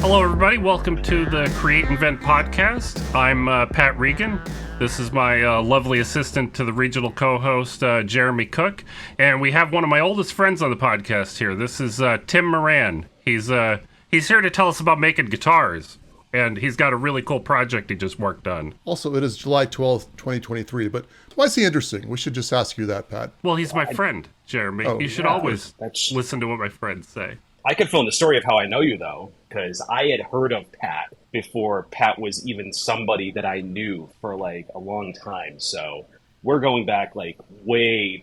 Hello, everybody. Welcome to the Create Invent podcast. I'm Pat Regan. This is my lovely assistant to the regional co-host, Jeremy Cook. And we have one of my oldest friends on the podcast here. This is Tim Moran. He's here to tell us about making guitars. And he's got a really cool project he just worked on. Also, it is July 12th, 2023. But why is he interesting? We should just ask you that, Pat. Well, he's my friend, Jeremy. You should always listen to what my friends say. I could fill in the story of how I know you, though, because I had heard of Pat before Pat was even somebody that I knew for like a long time. So we're going back like way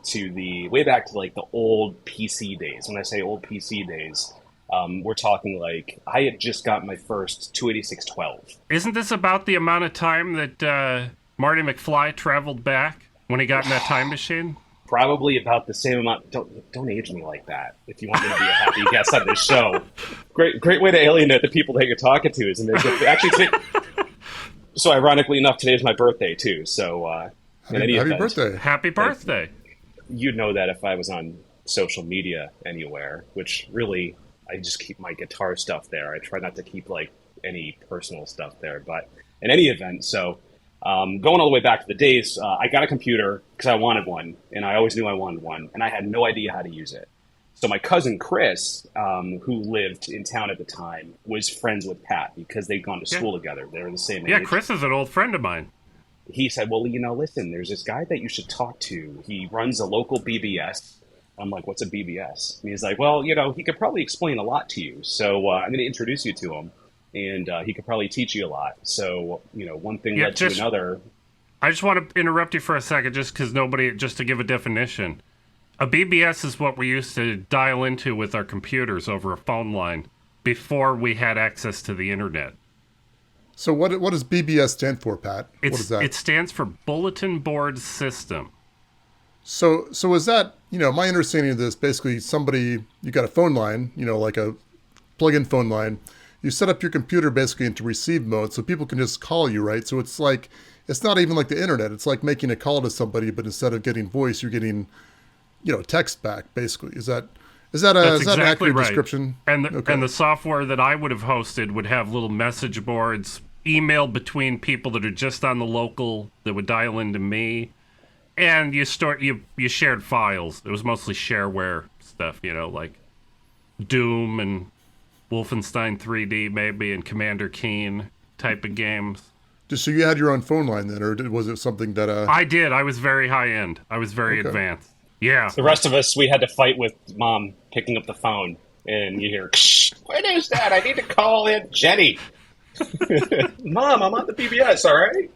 back to like the old PC days. When I say old PC days, we're talking like I had just got my first 28612. Isn't this about the amount of time that Marty McFly traveled back when he got in that time machine? Probably about the same amount. Don't age me like that. If you want me to be a happy guest on this show, great way to alienate the people that you're talking to is to make it actually. So ironically enough, today is my birthday too. So Happy birthday! Happy birthday! You'd know that if I was on social media anywhere, which really I just keep my guitar stuff there. I try not to keep like any personal stuff there, but in any event, so. Going all the way back to the days, I got a computer because I wanted one, and I always knew I wanted one, and I had no idea how to use it. So my cousin Chris, who lived in town at the time, was friends with Pat because they'd gone to school together. They were the same age. Yeah, Chris is an old friend of mine. He said, well, listen, there's this guy that you should talk to. He runs a local BBS. I'm like, what's a BBS? And he's like, well, he could probably explain a lot to you. So I'm going to introduce you to him. And he could probably teach you a lot. So, one thing led to another. I just want to interrupt you for a second, just to give a definition. A BBS is what we used to dial into with our computers over a phone line before we had access to the internet. So what does BBS stand for, Pat? What is that? It stands for Bulletin Board System. So is that, my understanding of this, basically you got a phone line, like a plug-in phone line. You set up your computer basically into receive mode so people can just call you, right? So it's not even like the internet. It's like making a call to somebody, but instead of getting voice, you're getting, text back, basically. Is that an accurate description? And the software that I would have hosted would have little message boards, email between people that are just on the local that would dial into me. And you shared files. It was mostly shareware stuff, like Doom and Wolfenstein 3D maybe, and Commander Keen type of games. So you had your own phone line then, or was it something that... I did. I was very high-end. I was very advanced. Yeah. The rest of us, we had to fight with Mom picking up the phone, and you hear, what is that? I need to call in Jenny. Mom, I'm on the PBS, all right?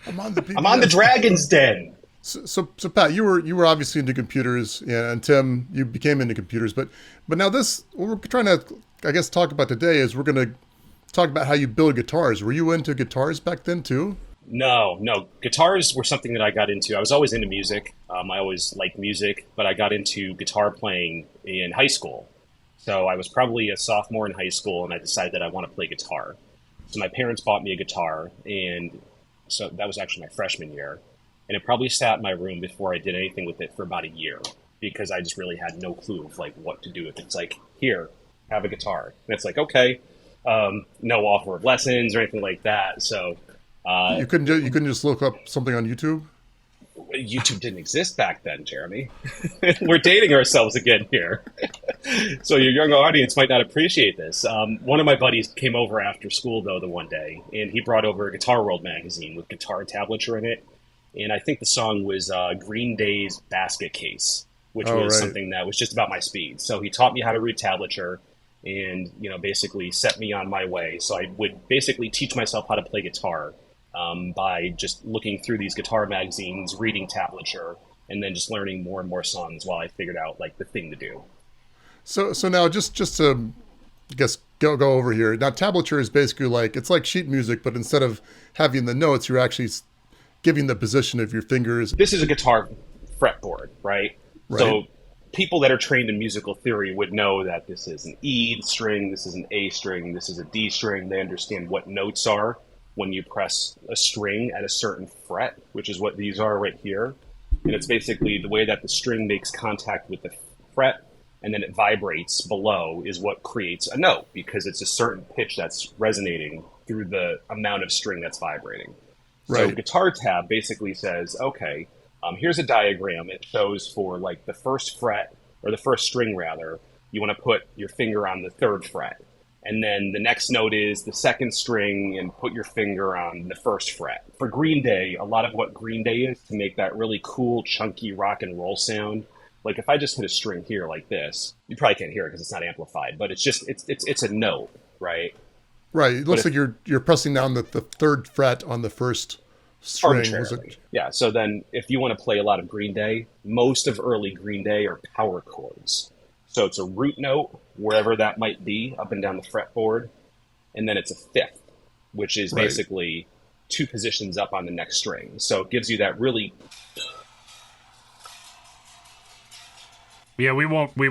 I'm on the PBS. I'm on the Dragon's Den. So Pat, you were obviously into computers, and Tim, you became into computers, but now what we're trying to, I guess, talk about today is we're going to talk about how you build guitars. Were you into guitars back then too? No. Guitars were something that I got into. I was always into music. I always liked music, but I got into guitar playing in high school. So I was probably a sophomore in high school, and I decided that I want to play guitar. So my parents bought me a guitar, and so that was actually my freshman year. And it probably sat in my room before I did anything with it for about a year because I just really had no clue of like what to do with it. It's like, here, have a guitar. And it's like, okay, no offer of lessons or anything like that. So you couldn't just look up something on YouTube? YouTube didn't exist back then, Jeremy. We're dating ourselves again here. So your young audience might not appreciate this. One of my buddies came over after school, though, the one day, and he brought over a Guitar World magazine with guitar tablature in it. And I think the song was Green Day's Basket Case, which was something that was just about my speed. So he taught me how to read tablature and, basically set me on my way. So I would basically teach myself how to play guitar by just looking through these guitar magazines, reading tablature, and then just learning more and more songs while I figured out like the thing to do. So now just to, I guess, go over here. Now tablature is basically it's like sheet music, but instead of having the notes, you're actually giving the position of your fingers. This is a guitar fretboard, right? So people that are trained in musical theory would know that this is an E string, this is an A string, this is a D string. They understand what notes are when you press a string at a certain fret, which is what these are right here. And it's basically the way that the string makes contact with the fret and then it vibrates below is what creates a note, because it's a certain pitch that's resonating through the amount of string that's vibrating. So Right. guitar tab basically says, okay, here's a diagram. It shows for like the first fret, or the first string rather, you want to put your finger on the third fret. And then the next note is the second string, and put your finger on the first fret. For Green Day, a lot of what Green Day is to make that really cool, chunky rock and roll sound. Like if I just hit a string here like this, you probably can't hear it because it's not amplified, but it's just, it's a note, right? Right. It looks like you're pressing down the third fret on the first string. Arbitrarily. Yeah. So then if you want to play a lot of Green Day, most of early Green Day are power chords. So it's a root note, wherever that might be, up and down the fretboard. And then it's a fifth, which is basically 2 positions up on the next string. So it gives you that really... Yeah, we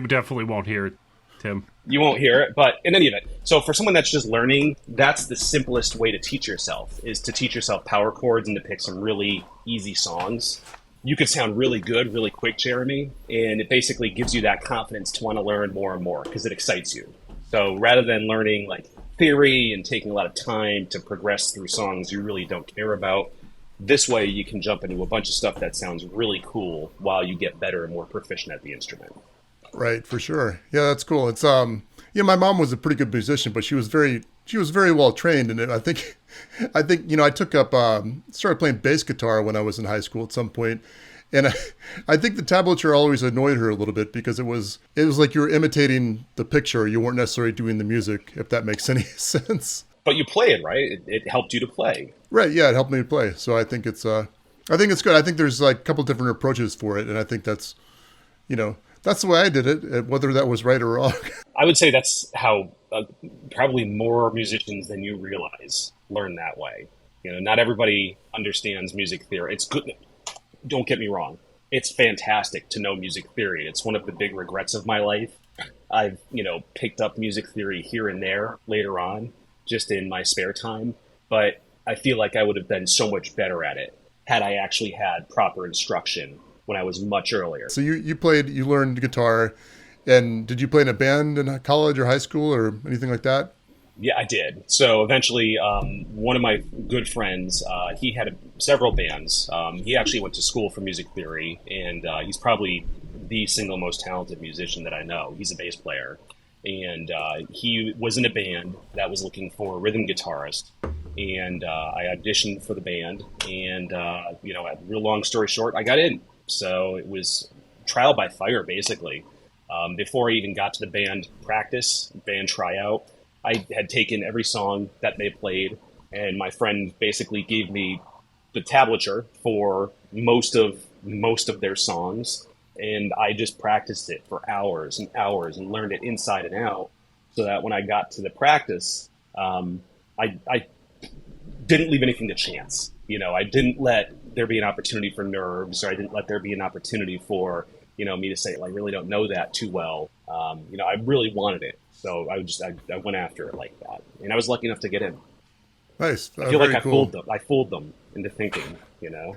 definitely won't hear it, Tim. You won't hear it, but in any event, so for someone that's just learning, that's the simplest way to teach yourself, is to teach yourself power chords and to pick some really easy songs. You could sound really good, really quick, Jeremy, and it basically gives you that confidence to want to learn more and more because it excites you. So rather than learning like theory and taking a lot of time to progress through songs you really don't care about, this way you can jump into a bunch of stuff that sounds really cool while you get better and more proficient at the instrument. Right, for sure. Yeah, that's cool. It's my mom was a pretty good musician, but she was very well trained, and I think I took up started playing bass guitar when I was in high school at some point, and I think the tablature always annoyed her a little bit because it was like you were imitating the picture, you weren't necessarily doing the music, if that makes any sense. But you played, right? It helped you to play. Right, yeah, it helped me to play. So I think it's good. I think there's like a couple different approaches for it, and I think that's that's the way I did it, whether that was right or wrong. I would say that's how probably more musicians than you realize learn that way. Not everybody understands music theory. It's good. Don't get me wrong. It's fantastic to know music theory. It's one of the big regrets of my life. I've, picked up music theory here and there later on, just in my spare time. But I feel like I would have been so much better at it had I actually had proper instruction when I was much earlier. So you learned guitar, and did you play in a band in college or high school or anything like that? Yeah, I did. So eventually, one of my good friends, he had several bands. He actually went to school for music theory, and he's probably the single most talented musician that I know. He's a bass player. And he was in a band that was looking for a rhythm guitarist. And I auditioned for the band, and, real long story short, I got in. So it was trial by fire, basically. Before I even got to the band practice, band tryout, I had taken every song that they played, and my friend basically gave me the tablature for most of their songs, and I just practiced it for hours and hours and learned it inside and out, so that when I got to the practice, I didn't leave anything to chance. I didn't let there be an opportunity for nerves, or I didn't let there be an opportunity for, me to say, well, I really don't know that too well. I really wanted it. So I went after it like that. And I was lucky enough to get in. Nice. I feel like I fooled them. I fooled them into thinking, Yeah.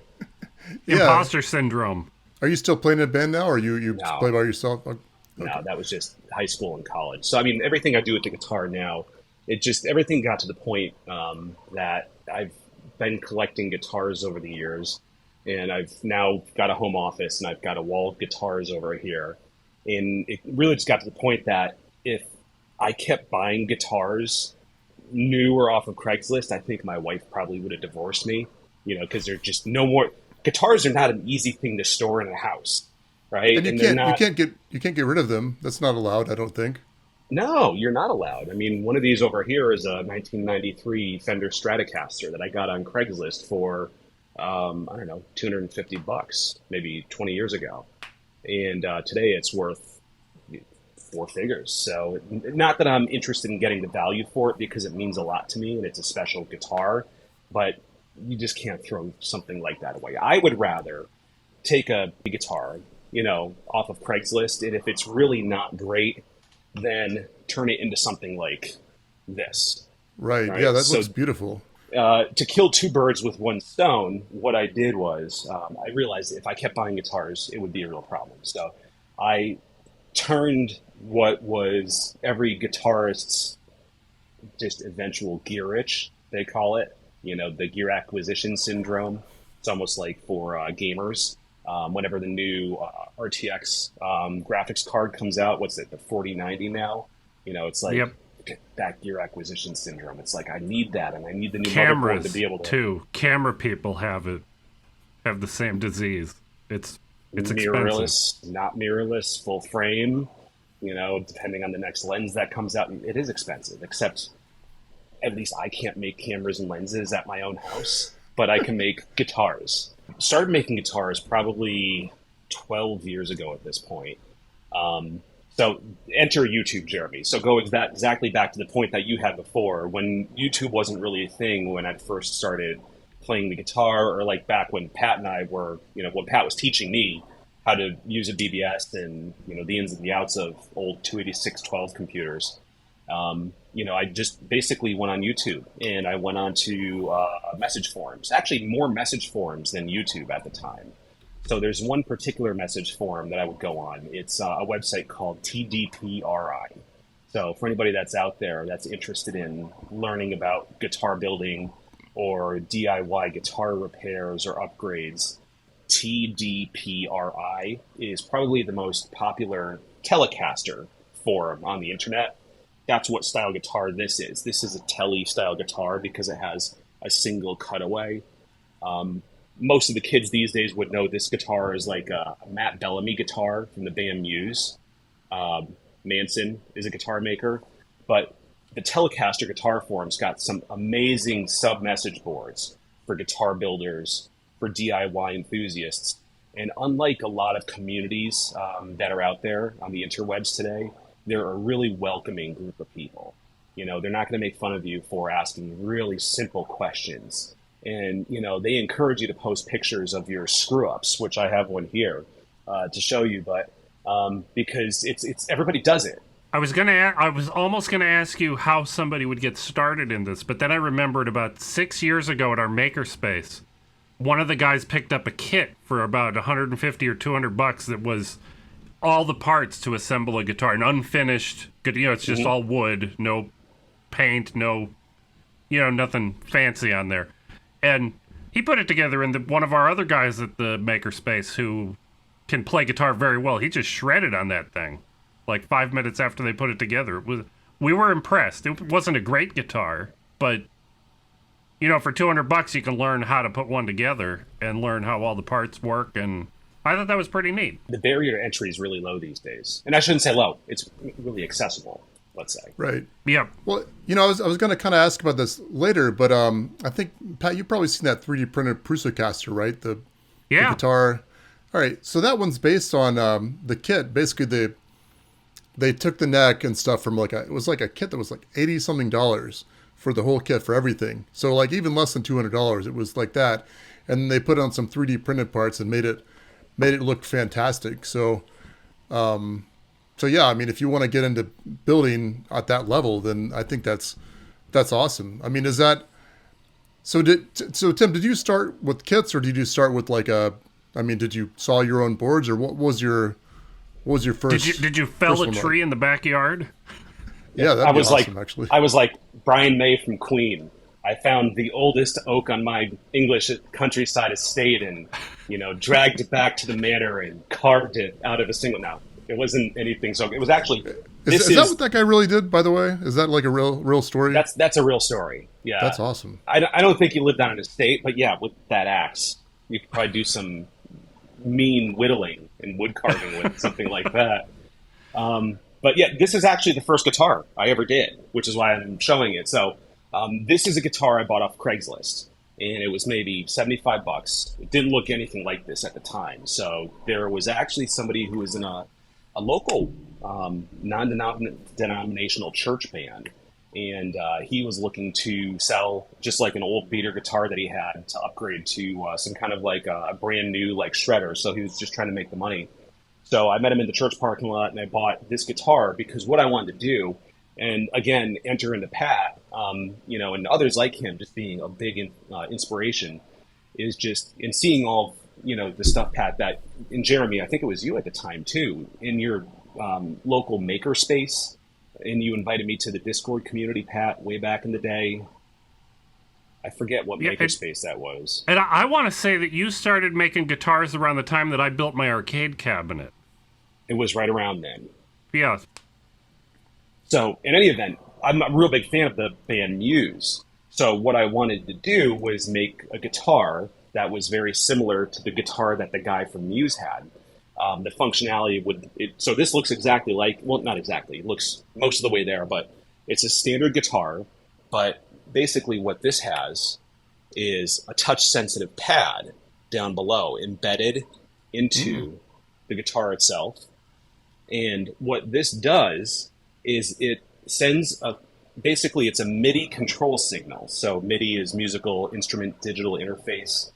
Imposter syndrome. Are you still playing in a band now, or you No. play by yourself? Okay. No, that was just high school and college. So, I mean, everything I do with the guitar now, everything got to the point that I've been collecting guitars over the years. And I've now got a home office, and I've got a wall of guitars over here. And it really just got to the point that if I kept buying guitars new or off of Craigslist, I think my wife probably would have divorced me, because there's just no more. Guitars are not an easy thing to store in a house, right? And you can't get rid of them. That's not allowed, I don't think. No, you're not allowed. I mean, one of these over here is a 1993 Fender Stratocaster that I got on Craigslist for, I don't know, $250, maybe 20 years ago. And today it's worth 4 figures. So not that I'm interested in getting the value for it, because it means a lot to me and it's a special guitar, but you just can't throw something like that away. I would rather take a guitar, off of Craigslist, and if it's really not great, then turn it into something like this. Right. Yeah, that looks beautiful. To kill 2 birds with 1 stone, what I did was I realized if I kept buying guitars, it would be a real problem. So I turned what was every guitarist's just eventual gear itch, they call it, the gear acquisition syndrome. It's almost like for gamers. Whenever the new RTX graphics card comes out, what's it, the 4090 now? It's like Yep. that gear acquisition syndrome. It's like, I need that, and I need the new Cameras motherboard to be able to. too. Camera people have the same disease. It's Mirrorless, expensive. not mirrorless, full frame. Depending on the next lens that comes out, it is expensive. Except, at least I can't make cameras and lenses at my own house, but I can make guitars. Started making guitars probably 12 years ago at this point. So enter YouTube, Jeremy. So go exactly back to the point that you had before, when YouTube wasn't really a thing when I first started playing the guitar, or like back when Pat and I were, when Pat was teaching me how to use a BBS and, the ins and the outs of old 28612 computers. I just basically went on YouTube, and I went on to message forums, actually more message forums than YouTube at the time. So there's one particular message forum that I would go on. It's a website called TDPRI. So for anybody that's out there that's interested in learning about guitar building or DIY guitar repairs or upgrades, TDPRI is probably the most popular Telecaster forum on the internet. That's what style guitar this is. This is a Tele style guitar because it has a single cutaway. Most of the kids these days would know this guitar is like a Matt Bellamy guitar from the band Muse. Manson is a guitar maker, but the Telecaster guitar forum's got some amazing sub-message boards for guitar builders, for DIY enthusiasts. And unlike a lot of communities that are out there on the interwebs today, they're a really welcoming group of people. They're not going to make fun of you for asking really simple questions. And, they encourage you to post pictures of your screw-ups, which I have one here to show you, but because it's everybody does it. I was almost gonna ask you how somebody would get started in this, but then I remembered about 6 years ago at our makerspace, one of the guys picked up a kit for about 150 or $200 that was all the parts to assemble a guitar, an unfinished good. It's just all wood, no paint, no, nothing fancy on there. And he put it together, and one of our other guys at the makerspace who can play guitar very well, he just shredded on that thing. Like 5 minutes after they put it together. We were impressed. It wasn't a great guitar, but for $200 you can learn how to put one together and learn how all the parts work, and I thought that was pretty neat. The barrier to entry is really low these days. And I shouldn't say low, it's really accessible, let's say. Right. Yeah. Well, I was going to kind of ask about this later, but I think, Pat, you've probably seen that 3D printed Prusocaster, right? The guitar. All right. So that one's based on the kit. Basically, they took the neck and stuff from it was like a kit that was like $80 something for the whole kit for everything. So like even less than $200, it was like that. And they put on some 3D printed parts and made it look fantastic. So yeah, I mean, if you want to get into building at that level, then I think that's awesome. I mean, is that, so Tim, did you start with kits, or did you start with did you saw your own boards, or what was your first? Did you fell a tree in the backyard? Yeah, that'd be awesome, actually. I was like Brian May from Queen. I found the oldest oak on my English countryside estate and, dragged it back to the manor and carved it out of a single. No, it wasn't anything. So it was actually. Is that what that guy really did, by the way? Is that like a real story? That's a real story. Yeah. That's awesome. I don't think he lived on an estate, but yeah, with that axe, you could probably do some mean whittling and wood carving with something like that. But yeah, this is actually the first guitar I ever did, which is why I'm showing it. So this is a guitar I bought off Craigslist, and it was maybe $75. It didn't look anything like this at the time. So there was actually somebody who was in a local non-denominational church band, and he was looking to sell just like an old beater guitar that he had to upgrade to some kind of like a brand new like shredder. So he was just trying to make the money. So I met him in the church parking lot, and I bought this guitar because what I wanted to do, and again, enter into Pat, and others like him, just being a big inspiration, is just in seeing all, the stuff, Pat, that in Jeremy, I think it was you at the time too, in your local makerspace, and you invited me to the Discord community, Pat, way back in the day. I forget what makerspace that was. And I want to say that you started making guitars around the time that I built my arcade cabinet. It was right around then. Yeah. So, in any event, I'm a real big fan of the band Muse. So what I wanted to do was make a guitar that was very similar to the guitar that the guy from Muse had. The functionality so this looks exactly like, well, not exactly, it looks most of the way there, but it's a standard guitar, but basically what this has is a touch-sensitive pad down below embedded into the guitar itself. And what this does is it sends basically it's a MIDI control signal. So MIDI is musical instrument digital interface.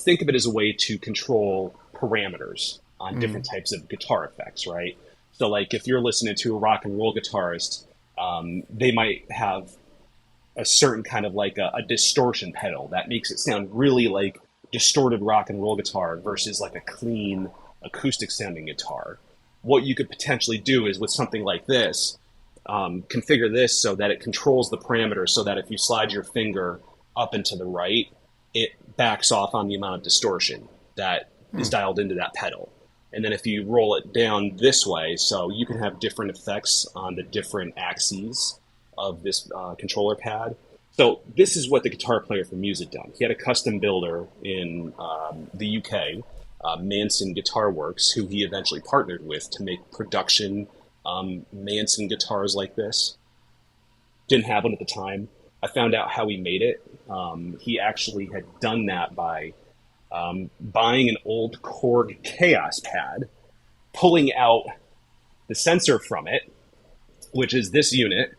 Think of it as a way to control parameters on different types of guitar effects, right? So like if you're listening to a rock and roll guitarist, they might have a certain kind of like a distortion pedal that makes it sound really like distorted rock and roll guitar versus like a clean acoustic sounding guitar. What you could potentially do is with something like this, configure this so that it controls the parameters so that if you slide your finger up and to the right, it backs off on the amount of distortion that is dialed into that pedal. And then if you roll it down this way, so you can have different effects on the different axes of this controller pad. So this is what the guitar player from Muse had done. He had a custom builder in the UK, Manson Guitar Works, who he eventually partnered with to make production Manson guitars like this. Didn't have one at the time. I found out how he made it. He actually had done that by buying an old Korg Kaoss Pad, pulling out the sensor from it, which is this unit.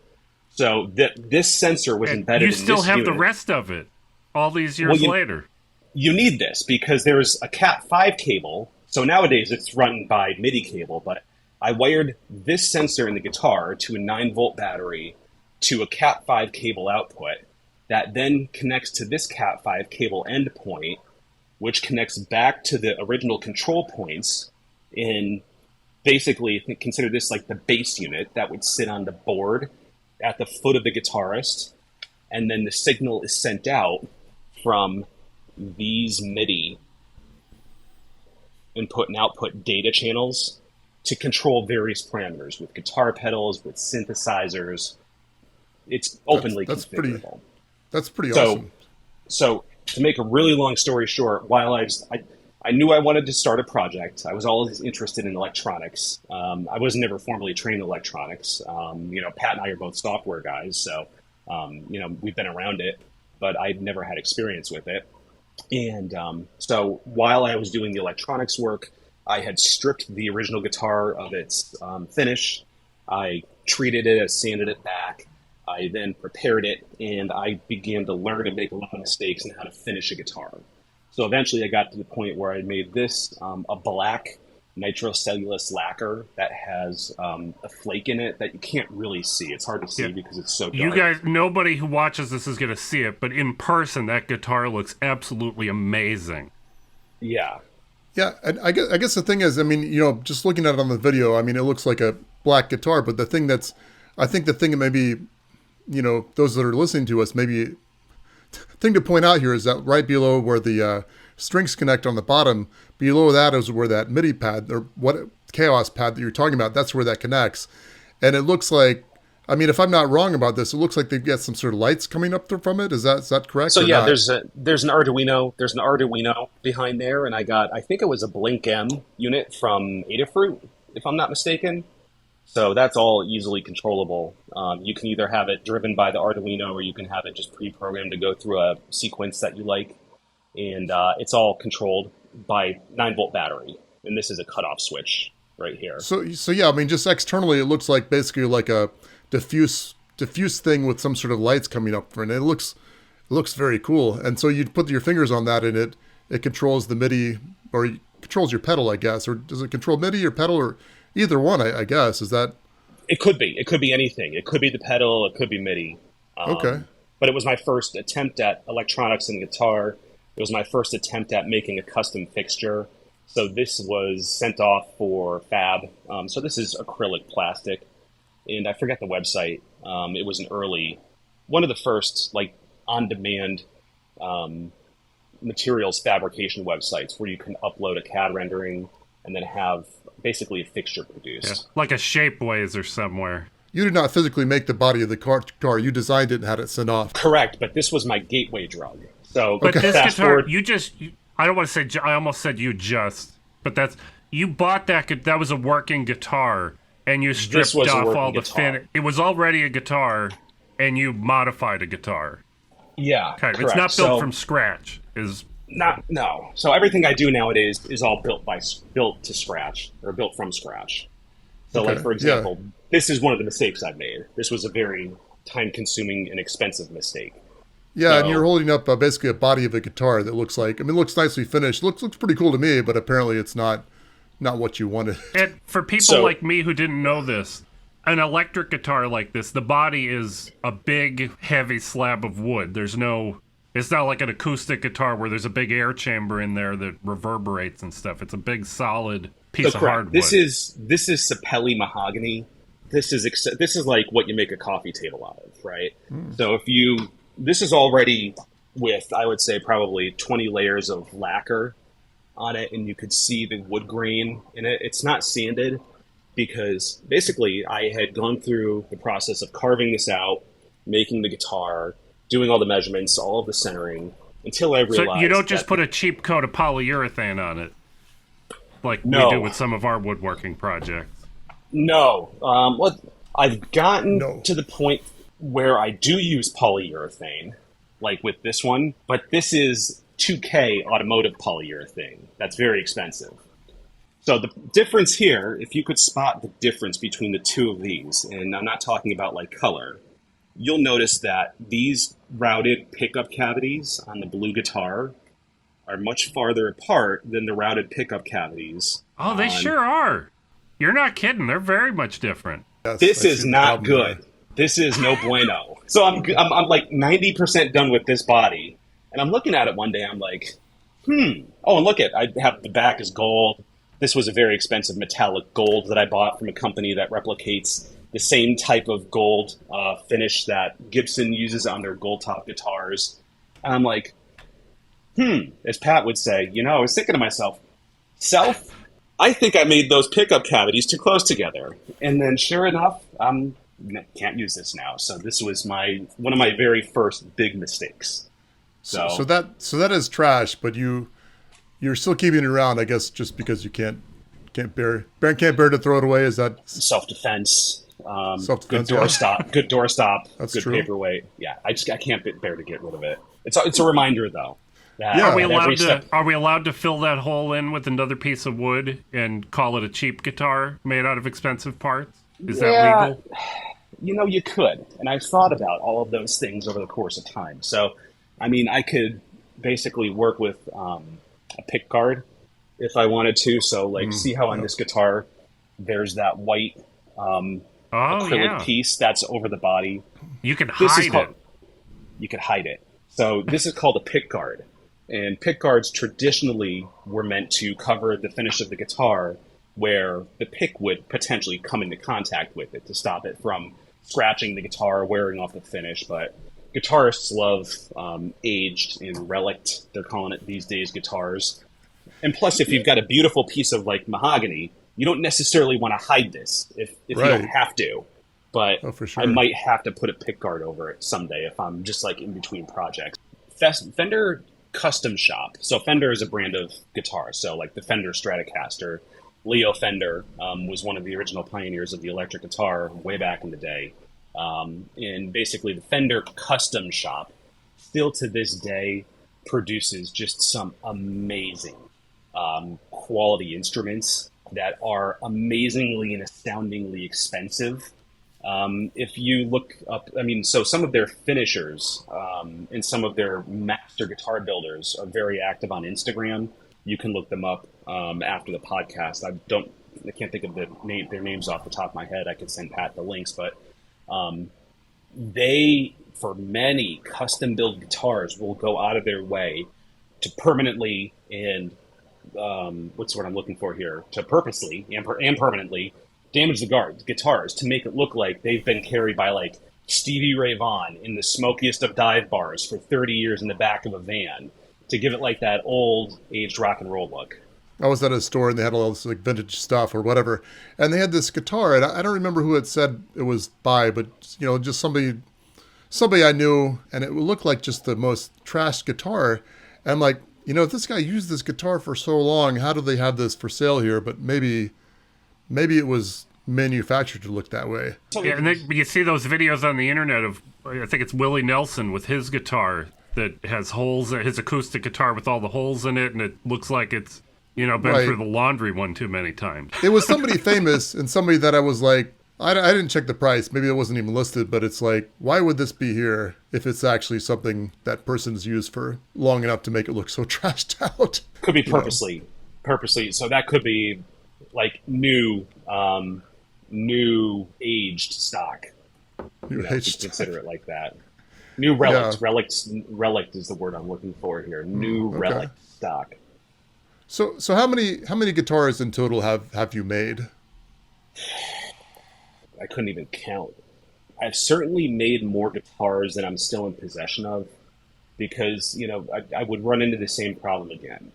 So this sensor was embedded in this unit. You still have the rest of it all these years later. You need this because there's a Cat5 cable. So nowadays it's run by MIDI cable, but I wired this sensor in the guitar to a 9-volt battery to a Cat5 cable output that then connects to this Cat5 cable endpoint, which connects back to the original control points in basically, consider this like the bass unit that would sit on the board at the foot of the guitarist. And then the signal is sent out from these MIDI input and output data channels to control various parameters with guitar pedals, with synthesizers. It's openly configurable. That's pretty awesome. So to make a really long story short, while I knew I wanted to start a project, I was always interested in electronics. I was never formally trained in electronics. Pat and I are both software guys, so we've been around it, but I'd never had experience with it. And so while I was doing the electronics work, I had stripped the original guitar of its finish. I treated it, I sanded it back. I then prepared it, and I began to learn and make a lot of mistakes in how to finish a guitar. So eventually I got to the point where I made this a black nitrocellulose lacquer that has a flake in it that you can't really see. It's hard to see because it's so dark. You guys, nobody who watches this is going to see it, but in person, that guitar looks absolutely amazing. Yeah. Yeah, and I guess the thing is, just looking at it on the video, it looks like a black guitar, but I think the thing that maybe, those that are listening to us, maybe thing to point out here is that right below where the strings connect on the bottom, below that is where that MIDI pad, or what Kaoss pad that you're talking about, that's where that connects. And it looks like, if I'm not wrong about this, it looks like they've got some sort of lights coming up from it. Is that correct? So yeah, there's an Arduino. There's an Arduino behind there, and I think it was a Blink M unit from Adafruit, if I'm not mistaken. So that's all easily controllable. You can either have it driven by the Arduino, or you can have it just pre-programmed to go through a sequence that you like, and it's all controlled by 9-volt battery. And this is a cutoff switch right here. So yeah, just externally, it looks like basically like a diffuse thing with some sort of lights coming up from it. It looks very cool. And so you put your fingers on that, and it controls the MIDI, or it controls your pedal, I guess. Or does it control MIDI or pedal, or either one? I guess is that. It could be anything. It could be the pedal. It could be MIDI. Okay. But it was my first attempt at electronics and guitar. It was my first attempt at making a custom fixture. So this was sent off for fab. So this is acrylic plastic, and I forget the website. It was one of the first like on-demand materials fabrication websites where you can upload a CAD rendering and then have basically a fixture produced. Like a Shapeways or somewhere. You did not physically make the body of the car. You designed it and had it sent off. Correct, but this was my gateway drug. So, but this fast guitar, forward, I don't want to say, I almost said but you bought that was a working guitar, and you stripped off all the fin. It was already a guitar, and you modified a guitar. Yeah, okay. Correct. It's not built from scratch. No. So everything I do nowadays is all built to scratch or built from scratch. So, like for example, this is one of the mistakes I've made. This was a very time-consuming and expensive mistake. Yeah, and you're holding up basically a body of a guitar that looks nicely finished. Looks pretty cool to me, but apparently it's not what you wanted. And for people like me who didn't know this, an electric guitar like this, the body is a big, heavy slab of wood. It's not like an acoustic guitar where there's a big air chamber in there that reverberates and stuff. It's a big, solid piece of hardwood. This is Sapelli mahogany. This is like what you make a coffee table out of, right? So this is already with, I would say, probably 20 layers of lacquer on it, and you could see the wood grain in it. It's not sanded because basically I had gone through the process of carving this out, making the guitar, doing all the measurements, all of the centering, until I realized. So you don't just put a cheap coat of polyurethane on it, like we do with some of our woodworking projects. No. I've gotten to the point where I do use polyurethane, like with this one, but this is 2K automotive polyurethane. That's very expensive. So the difference here, if you could spot the difference between the two of these, and I'm not talking about like color, you'll notice that these routed pickup cavities on the blue guitar are much farther apart than the routed pickup cavities. Oh, they sure are. You're not kidding. They're very much different. Yes, this is not good. There. This is no bueno. So I'm like 90% done with this body, and I'm looking at it one day. I'm like, Oh, and I have the back is gold. This was a very expensive metallic gold that I bought from a company that replicates the same type of gold finish that Gibson uses on their gold top guitars. And I'm like, as Pat would say, I was thinking to myself, I think I made those pickup cavities too close together. And then sure enough, can't use this now. So this was one of my very first big mistakes. So that is trash, but you're still keeping it around, I guess, just because you can't bear to throw it away. Is that self-defense? Self-defense, good doorstop, That's good true. Paperweight. Yeah, I can't bear to get rid of it. It's a reminder though. Are we allowed to fill that hole in with another piece of wood and call it a cheap guitar made out of expensive parts? Is that legal? You could, and I've thought about all of those things over the course of time. So, I could basically work with a pick guard if I wanted to. So, see how on this guitar there's that white acrylic piece that's over the body. You can hide it. You could hide it. So this is called a pick guard. And pick guards traditionally were meant to cover the finish of the guitar where the pick would potentially come into contact with it to stop it from scratching the guitar, wearing off the finish. But guitarists love aged and relict, they're calling it these days, guitars. And plus, if you've got a beautiful piece of mahogany, you don't necessarily want to hide this if you don't have to. But for sure. I might have to put a pick guard over it someday if I'm just in between projects. Fender Custom Shop. So Fender is a brand of guitars. So the Fender Stratocaster, Leo Fender was one of the original pioneers of the electric guitar way back in the day. And basically the Fender Custom Shop still to this day produces just some amazing quality instruments that are amazingly and astoundingly expensive. If you look up, so some of their finishers and some of their master guitar builders are very active on Instagram. You can look them up after the podcast. I can't think of their names off the top of my head. I could send Pat the links, but they, for many custom build guitars, will go out of their way to permanently and what's what I'm looking for here, to purposely and permanently damage the guitars to make it look like they've been carried by like Stevie Ray Vaughan in the smokiest of dive bars for 30 years in the back of a van, to give it like that old aged rock and roll look. I was at a store and they had all this like vintage stuff or whatever, and they had this guitar, and I don't remember who it said it was by, but just somebody I knew, and it would look like just the most trashed guitar. And I'm like, if this guy used this guitar for so long, how do they have this for sale here? But maybe it was manufactured to look that way. Yeah, and then you see those videos on the internet of, I think it's Willie Nelson with his guitar that has holes, his acoustic guitar with all the holes in it, and it looks like it's, been Right. through the laundry one too many times. It was somebody famous and somebody that I was like, I didn't check the price. Maybe it wasn't even listed, but it's like, why would this be here if it's actually something that person's used for long enough to make it look so trashed out? Could be purposely. So that could be like new aged stock. New If you aged consider it like that. New relic. Relic is the word I'm looking for here. New okay. relic stock. So how many guitars in total have you made? I couldn't even count. I've certainly made more guitars than I'm still in possession of, because I would run into the same problem again.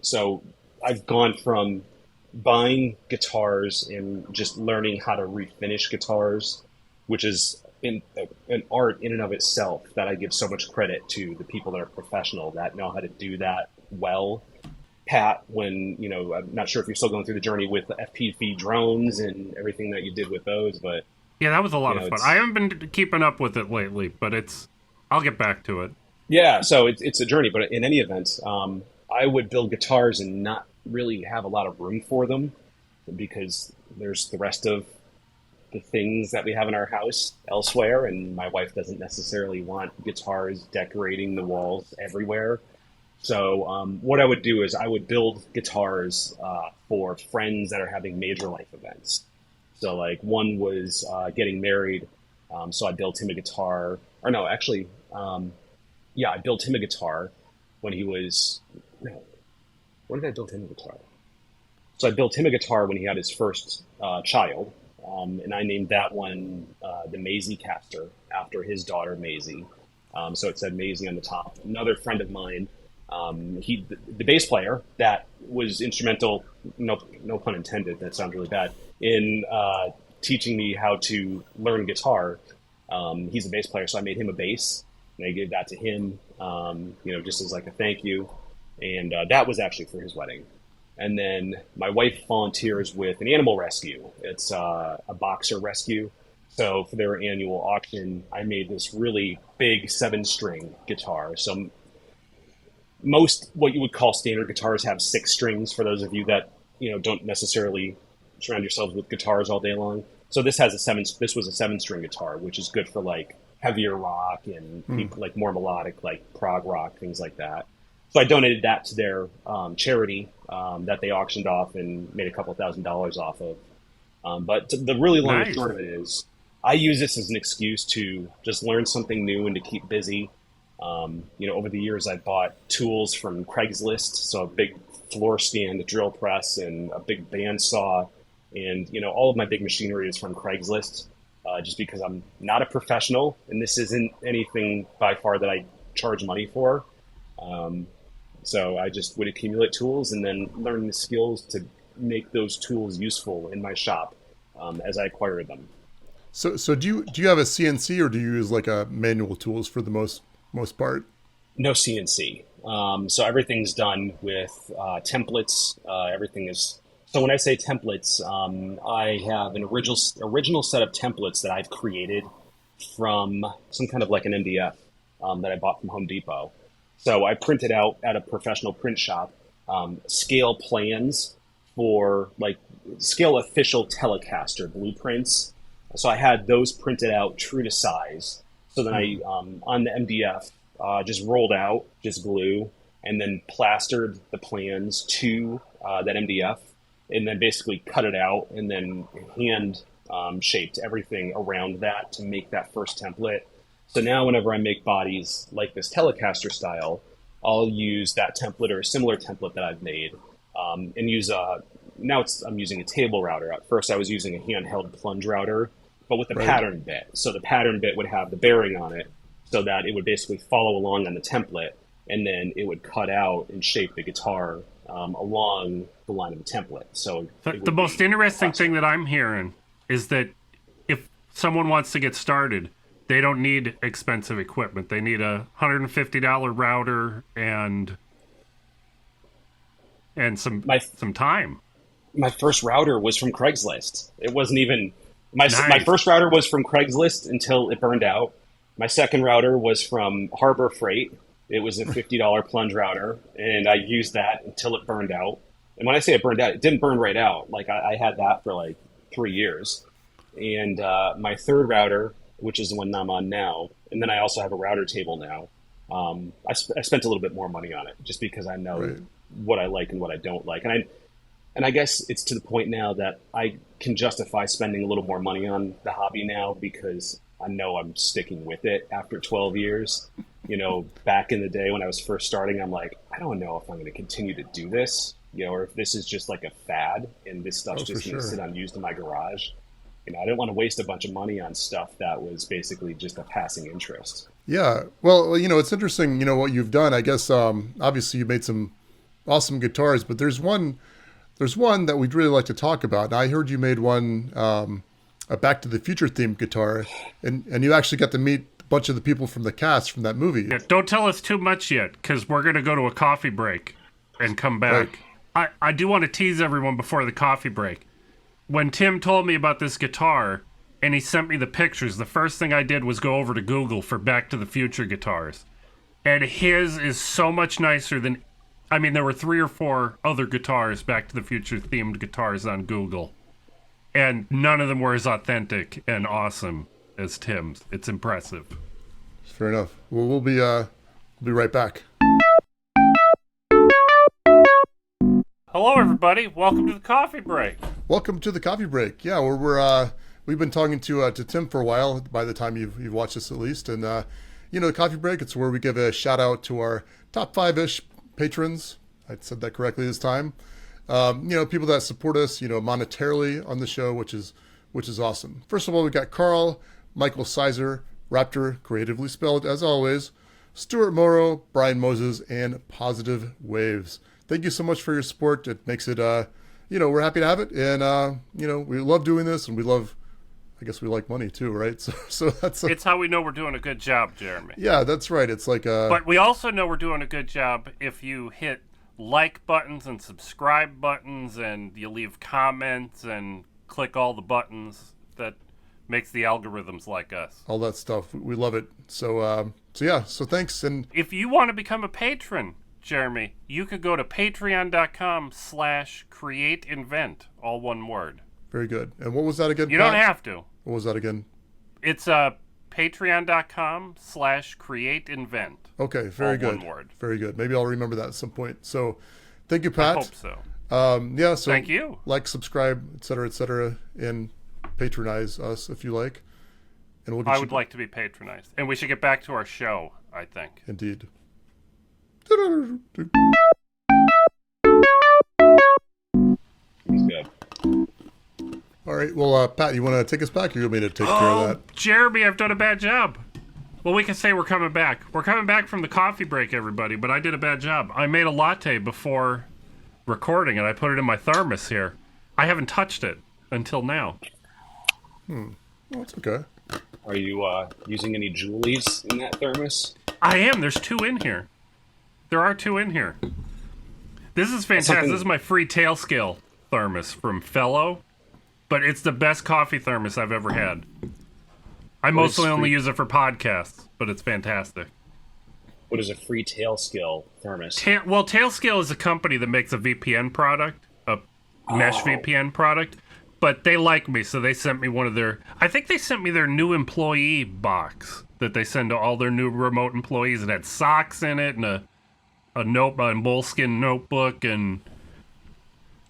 So I've gone from buying guitars and just learning how to refinish guitars, which is an art in and of itself that I give so much credit to the people that are professional that know how to do that well. Pat, when, I'm not sure if you're still going through the journey with the FPV drones and everything that you did with those, but Yeah, that was a lot of fun. I haven't been keeping up with it lately, but I'll get back to it. yeah, so it's a journey. But in any event, I would build guitars and not really have a lot of room for them, because there's the rest of the things that we have in our house elsewhere, and my wife doesn't necessarily want guitars decorating the walls everywhere. So what I would do is I would build guitars for friends that are having major life events. So like one was getting married, so I built him a guitar. Or no, actually, I built him a guitar when he was. No, when did I build him a guitar? So I built him a guitar when he had his first child, and I named that one the Maisie Caster after his daughter Maisie. So it said Maisie on the top. Another friend of mine. The bass player that was instrumental, no pun intended, that sounds really bad, in teaching me how to learn guitar. He's a bass player, so I made him a bass, and I gave that to him, just as like a thank you. And that was actually for his wedding. And then my wife volunteers with an animal rescue. It's a boxer rescue. So for their annual auction, I made this really big 7-string guitar. So most what you would call standard guitars have 6 strings, for those of you that don't necessarily surround yourselves with guitars all day long. So this was a 7-string guitar, which is good for like heavier rock and like more melodic, like prog rock, things like that. So I donated that to their charity that they auctioned off and made a couple $1,000s off of. But the really long and short of it is, I use this as an excuse to just learn something new and to keep busy. Over the years, I bought tools from Craigslist, so a big floor stand, a drill press, and a big bandsaw. And, all of my big machinery is from Craigslist, just because I'm not a professional, and this isn't anything by far that I charge money for. So I just would accumulate tools and then learn the skills to make those tools useful in my shop as I acquire them. So do you have a CNC, or do you use like a manual tools for the most part? No CNC. So everything's done with templates. Everything is. So when I say templates, I have an original set of templates that I've created from some kind of like an MDF that I bought from Home Depot. So I printed out at a professional print shop scale plans for like scale official Telecaster blueprints. So I had those printed out true to size. So then I, on the MDF, just rolled out, just glue, and then plastered the plans to that MDF, and then basically cut it out and then hand shaped everything around that to make that first template. So now whenever I make bodies like this Telecaster style, I'll use that template or a similar template that I've made, and use I'm using a table router. At first, I was using a handheld plunge router, but with a pattern bit. So the pattern bit would have the bearing on it, so that it would basically follow along on the template, and then it would cut out and shape the guitar along the line of the template. So the most interesting thing that I'm hearing is that if someone wants to get started, they don't need expensive equipment. They need a $150 router and some time. My first router was from Craigslist. It wasn't even my first router was from Craigslist until it burned out. My second router was from Harbor Freight. It was a $50 plunge router, and I used that until it burned out. And when I say it burned out, it didn't burn right out. Like I had that for like 3 years. And my third router, which is the one I'm on now, and then I also have a router table now. I spent a little bit more money on it just because I know what I like and what I don't like. And I guess it's to the point now that I can justify spending a little more money on the hobby now because I know I'm sticking with it after 12 years. You know, back in the day when I was first starting, I'm like, I don't know if I'm going to continue to do this, you know, or if this is just like a fad and this stuff's just going to sit unused in my garage. You know, I didn't want to waste a bunch of money on stuff that was basically just a passing interest. Yeah. Well, you know, it's interesting, you know, what you've done. I guess, obviously you made some awesome guitars, but there's one that we'd really like to talk about. And I heard you made one, a Back to the Future themed guitar, and you actually got to meet a bunch of the people from the cast from that movie. Yeah, don't tell us too much yet, because we're going to go to a coffee break and come back. Right. I do want to tease everyone before the coffee break. When Tim told me about this guitar and he sent me the pictures, the first thing I did was go over to Google for Back to the Future guitars. And his is so much nicer than... I mean, there were 3 or 4 other guitars, Back to the Future themed guitars on Google. And none of them were as authentic and awesome as Tim's. It's impressive. Fair enough. Well, we'll be right back. Hello, everybody. Welcome to the coffee break. Welcome to the coffee break. Yeah, we've been talking to Tim for a while. By the time you've watched this, at least, and you know, the coffee break. It's where we give a shout out to our top 5-ish patrons. I said that correctly this time. You know, people that support us, you know, monetarily on the show, which is awesome. First of all, we got Carl, Michael Sizer, Raptor, creatively spelled as always, Stuart Morrow, Brian Moses, and Positive Waves. Thank you so much for your support. It makes it, you know, we're happy to have it. And, you know, we love doing this, and I guess we like money too, right? So that's... It's how we know we're doing a good job, Jeremy. Yeah, that's right. It's like But we also know we're doing a good job if you hit like buttons and subscribe buttons, and you leave comments and click all the buttons that makes the algorithms like us. All that stuff. We love it. So yeah, so thanks. And if you want to become a patron, Jeremy, you could go to patreon.com/createinvent, all one word. Very good. And what was that again? You don't have to. What was that again? It's patreon.com/createinvent. Okay, very good. One word. Very good. Maybe I'll remember that at some point. So thank you, Pat. I hope so. Yeah, so thank you. Like, subscribe, et cetera, and patronize us if you like. And we'll get I would like to be patronized. And we should get back to our show, I think. Indeed. He's good. All right. Well, Pat, you want to take us back, or you want me to take care of that? Jeremy, I've done a bad job. Well, we can say we're coming back. We're coming back from the coffee break, everybody, but I did a bad job. I made a latte before recording, and I put it in my thermos here. I haven't touched it until now. Well, that's okay. Are you using any Julies in that thermos? I am. There's 2 in here. There are 2 in here. This is fantastic. This is my free tail scale thermos from Fellow, but it's the best coffee thermos I've ever had. I mostly only use it for podcasts, but it's fantastic. What is a free tail scale thermos? Tail scale is a company that makes a VPN product, a mesh VPN product, but they like me, so they sent me one of their... I think they sent me their new employee box that they send to all their new remote employees. It had socks in it and a moleskin notebook and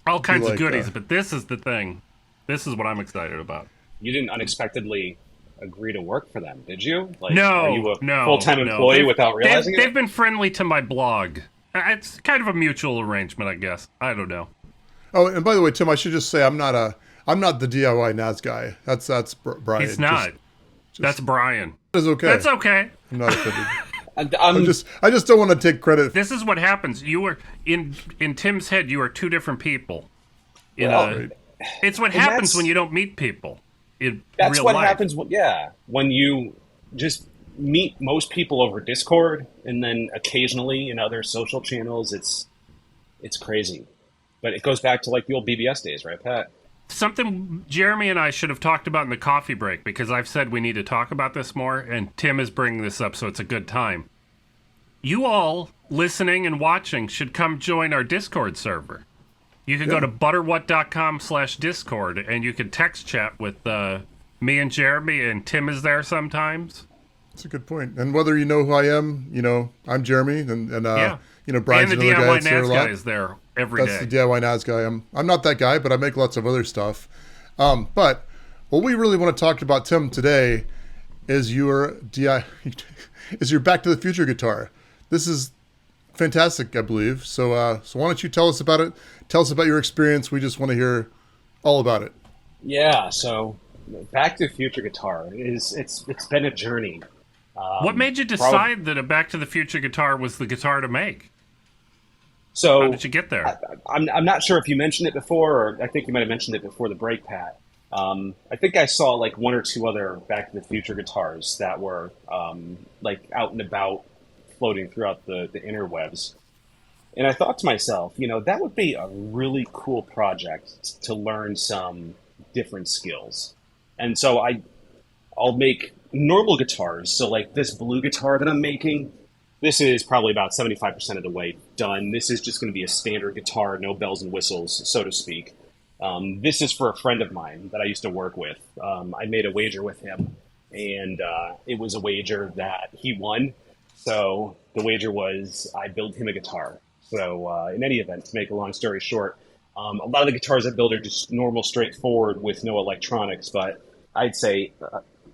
all kinds of goodies. But this is the thing. This is what I'm excited about. You didn't unexpectedly agree to work for them, did you? Like, No, are you a no, full-time no. employee without realizing they've it? been friendly to my blog. It's kind of a mutual arrangement, I guess. I don't know. Oh, and by the way, Tim, I should just say I'm not the DIY NAS guy. That's Brian. He's not. That's Brian. That's okay. That's okay. I'm not offended. I'm I just don't want to take credit. This is what happens. You were in Tim's head. You are two different people. Well, It's what happens when you don't meet people in That's real what life. happens. When you just meet most people over Discord, and then occasionally in other social channels. It's crazy, but it goes back to like the old BBS days, right, Pat? Something Jeremy and I should have talked about in the coffee break, because I've said we need to talk about this more, and Tim is bringing this up, so it's a good time. You all listening and watching should come join our Discord server. You can go to butterwhat.com/Discord, and you can text chat with me and Jeremy, and Tim is there sometimes. That's a good point. And whether you know who I am, I'm Jeremy, and Brian's and the another guy DIY that's there a NAS lot. guy is there every day. That's the DIY NAS guy. I'm not that guy, but I make lots of other stuff. But what we really want to talk about, Tim, today is your Back to the Future guitar. This is fantastic, I believe. So why don't you tell us about it? Tell us about your experience. We just want to hear all about it. Yeah. So Back to the Future guitar it's been a journey. What made you decide that a Back to the Future guitar was the guitar to make? So how did you get there? I'm not sure if you mentioned it before, or I think you might have mentioned it before the break, Pat. I think I saw like one or two other Back to the Future guitars that were like out and about, floating throughout the interwebs. And I thought to myself, that would be a really cool project to learn some different skills. And so I'll make normal guitars. So like this blue guitar that I'm making, this is probably about 75% of the way done. This is just going to be a standard guitar, no bells and whistles, so to speak. This is for a friend of mine that I used to work with. I made a wager with him, and it was a wager that he won. So the wager was I build him a guitar. So in any event, to make a long story short, a lot of the guitars I build are just normal, straightforward with no electronics. But I'd say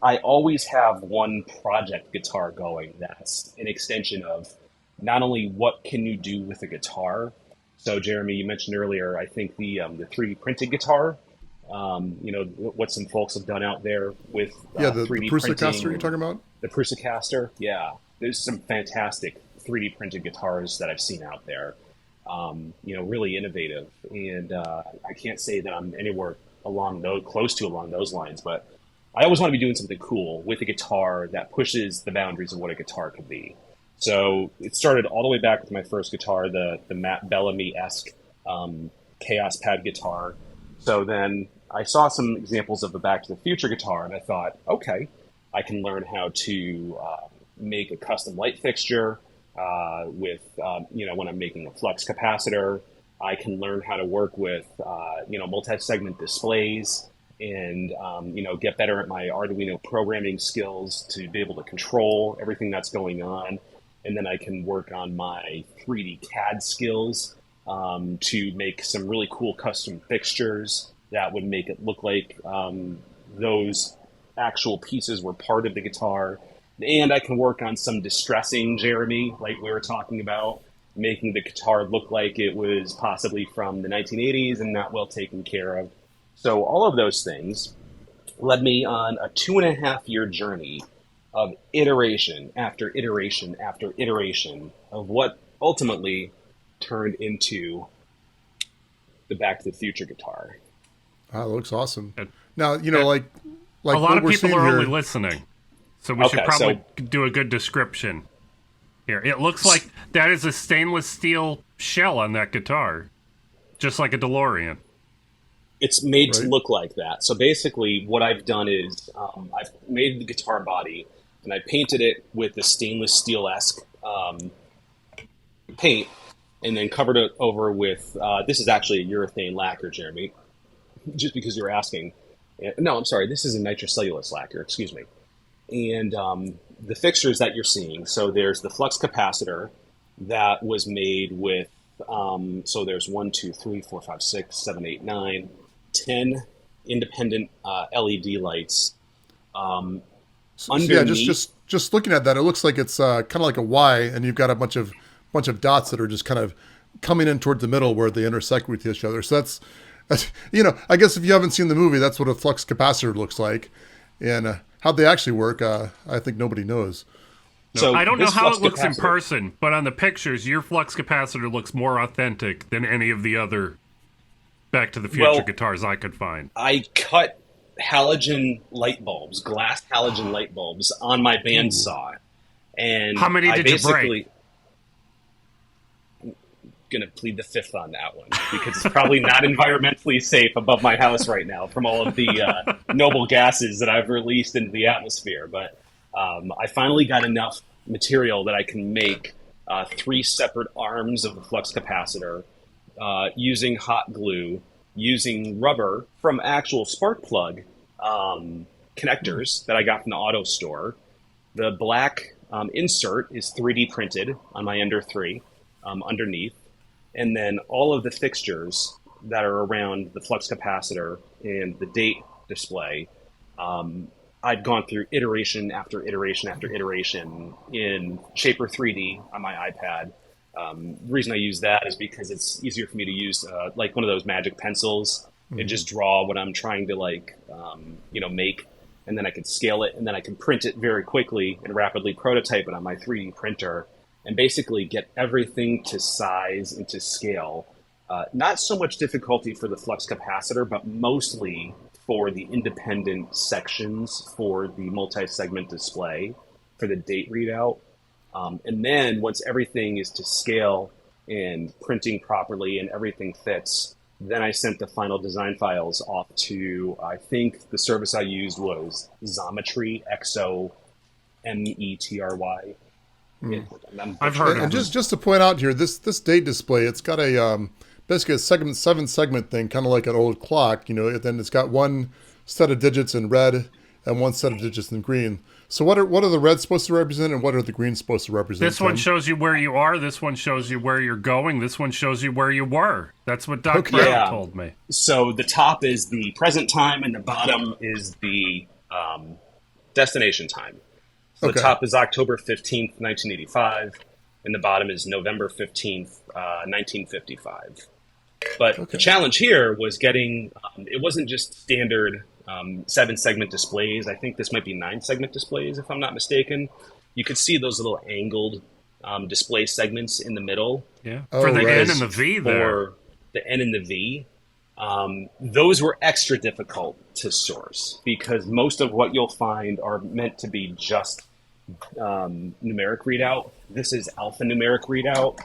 I always have one project guitar going that's an extension of not only what can you do with a guitar. So Jeremy, you mentioned earlier, I think the 3D printed guitar, what some folks have done out there with the 3D Telecaster printing. you're talking about? The Telecaster, yeah. There's some fantastic 3D printed guitars that I've seen out there. Really innovative. And I can't say that I'm anywhere close to along those lines, but I always want to be doing something cool with a guitar that pushes the boundaries of what a guitar could be. So it started all the way back with my first guitar, the Matt Bellamy-esque Kaoss Pad guitar. So then I saw some examples of the Back to the Future guitar, and I thought, okay, I can learn how to make a custom light fixture with, when I'm making a flux capacitor. I can learn how to work with, multi-segment displays and, get better at my Arduino programming skills to be able to control everything that's going on. And then I can work on my 3D CAD skills to make some really cool custom fixtures that would make it look like those actual pieces were part of the guitar. And I can work on some distressing, Jeremy, like we were talking about, making the guitar look like it was possibly from the 1980s and not well taken care of. So all of those things led me on a 2.5-year journey of iteration after iteration after iteration of what ultimately turned into the Back to the Future guitar. That looks awesome. Now, like a lot what of we're people seeing are here, only listening, so we should probably do a good description here. It looks like that is a stainless steel shell on that guitar, just like a DeLorean. It's made to look like that. So basically what I've done is I've made the guitar body and I painted it with the stainless steel-esque paint and then covered it over with, this is actually a urethane lacquer, Jeremy, just because you were asking. No, I'm sorry, this is a nitrocellulose lacquer, excuse me. And the fixtures that you're seeing, so there's the flux capacitor that was made with, so there's 1, 2, 3, 4, 5, 6, 7, 8, 9, 10 independent LED lights. So, yeah, Underneath, just looking at that, it looks like it's kind of like a Y, and you've got a bunch of dots that are just kind of coming in towards the middle where they intersect with each other. So that's I guess if you haven't seen the movie, that's what a flux capacitor looks like, and how they actually work, I think nobody knows. so I don't know this how flux it looks in capacitor- person, but on the pictures, your flux capacitor looks more authentic than any of the other Back to the Future Well, guitars I could find. I cut halogen light bulbs, glass halogen light bulbs, on my bandsaw, and How many I did you basically, break? Gonna plead the fifth on that one because it's probably not environmentally safe above my house right now from all of the noble gases that I've released into the atmosphere. But I finally got enough material that I can make 3 separate arms of the flux capacitor using hot glue, using rubber from actual spark plug connectors that I got from the auto store. The black insert is 3D printed on my Ender 3 underneath. And then all of the fixtures that are around the flux capacitor and the date display, I'd gone through iteration after iteration after iteration in Shaper 3D on my iPad. The reason I use that is because it's easier for me to use like one of those magic pencils and just draw what I'm trying to make, and then I can scale it, and then I can print it very quickly and rapidly prototype it on my 3D printer and basically get everything to size and to scale. Not so much difficulty for the flux capacitor, but mostly for the independent sections for the multi-segment display for the date readout. And then once everything is to scale and printing properly and everything fits, then I sent the final design files off to, I think the service I used was Xometry, XOMETRY. I've heard And of it. just to point out here, this date display, it's got a basically a 7 segment thing, kind of like an old clock, and then it's got one set of digits in red and one set of digits in green. So what are the reds supposed to represent, and what are the greens supposed to represent? This one Tim? shows you where you are. This one shows you where you're going. This one shows you where you were. That's what Doc Okay. Brown Yeah. told me. So the top is the present time, and the bottom is the destination time. So Okay. the top is October 15th, 1985, and the bottom is November 15th, 1955. But the challenge here was getting, it wasn't just standard 7-segment displays. I think this might be 9-segment displays, if I'm not mistaken. You could see those little angled display segments in the middle. Yeah. Oh, For the right. N and the V there. For the N and the V. Those were extra difficult to source because most of what you'll find are meant to be just numeric readout. This is alphanumeric readout.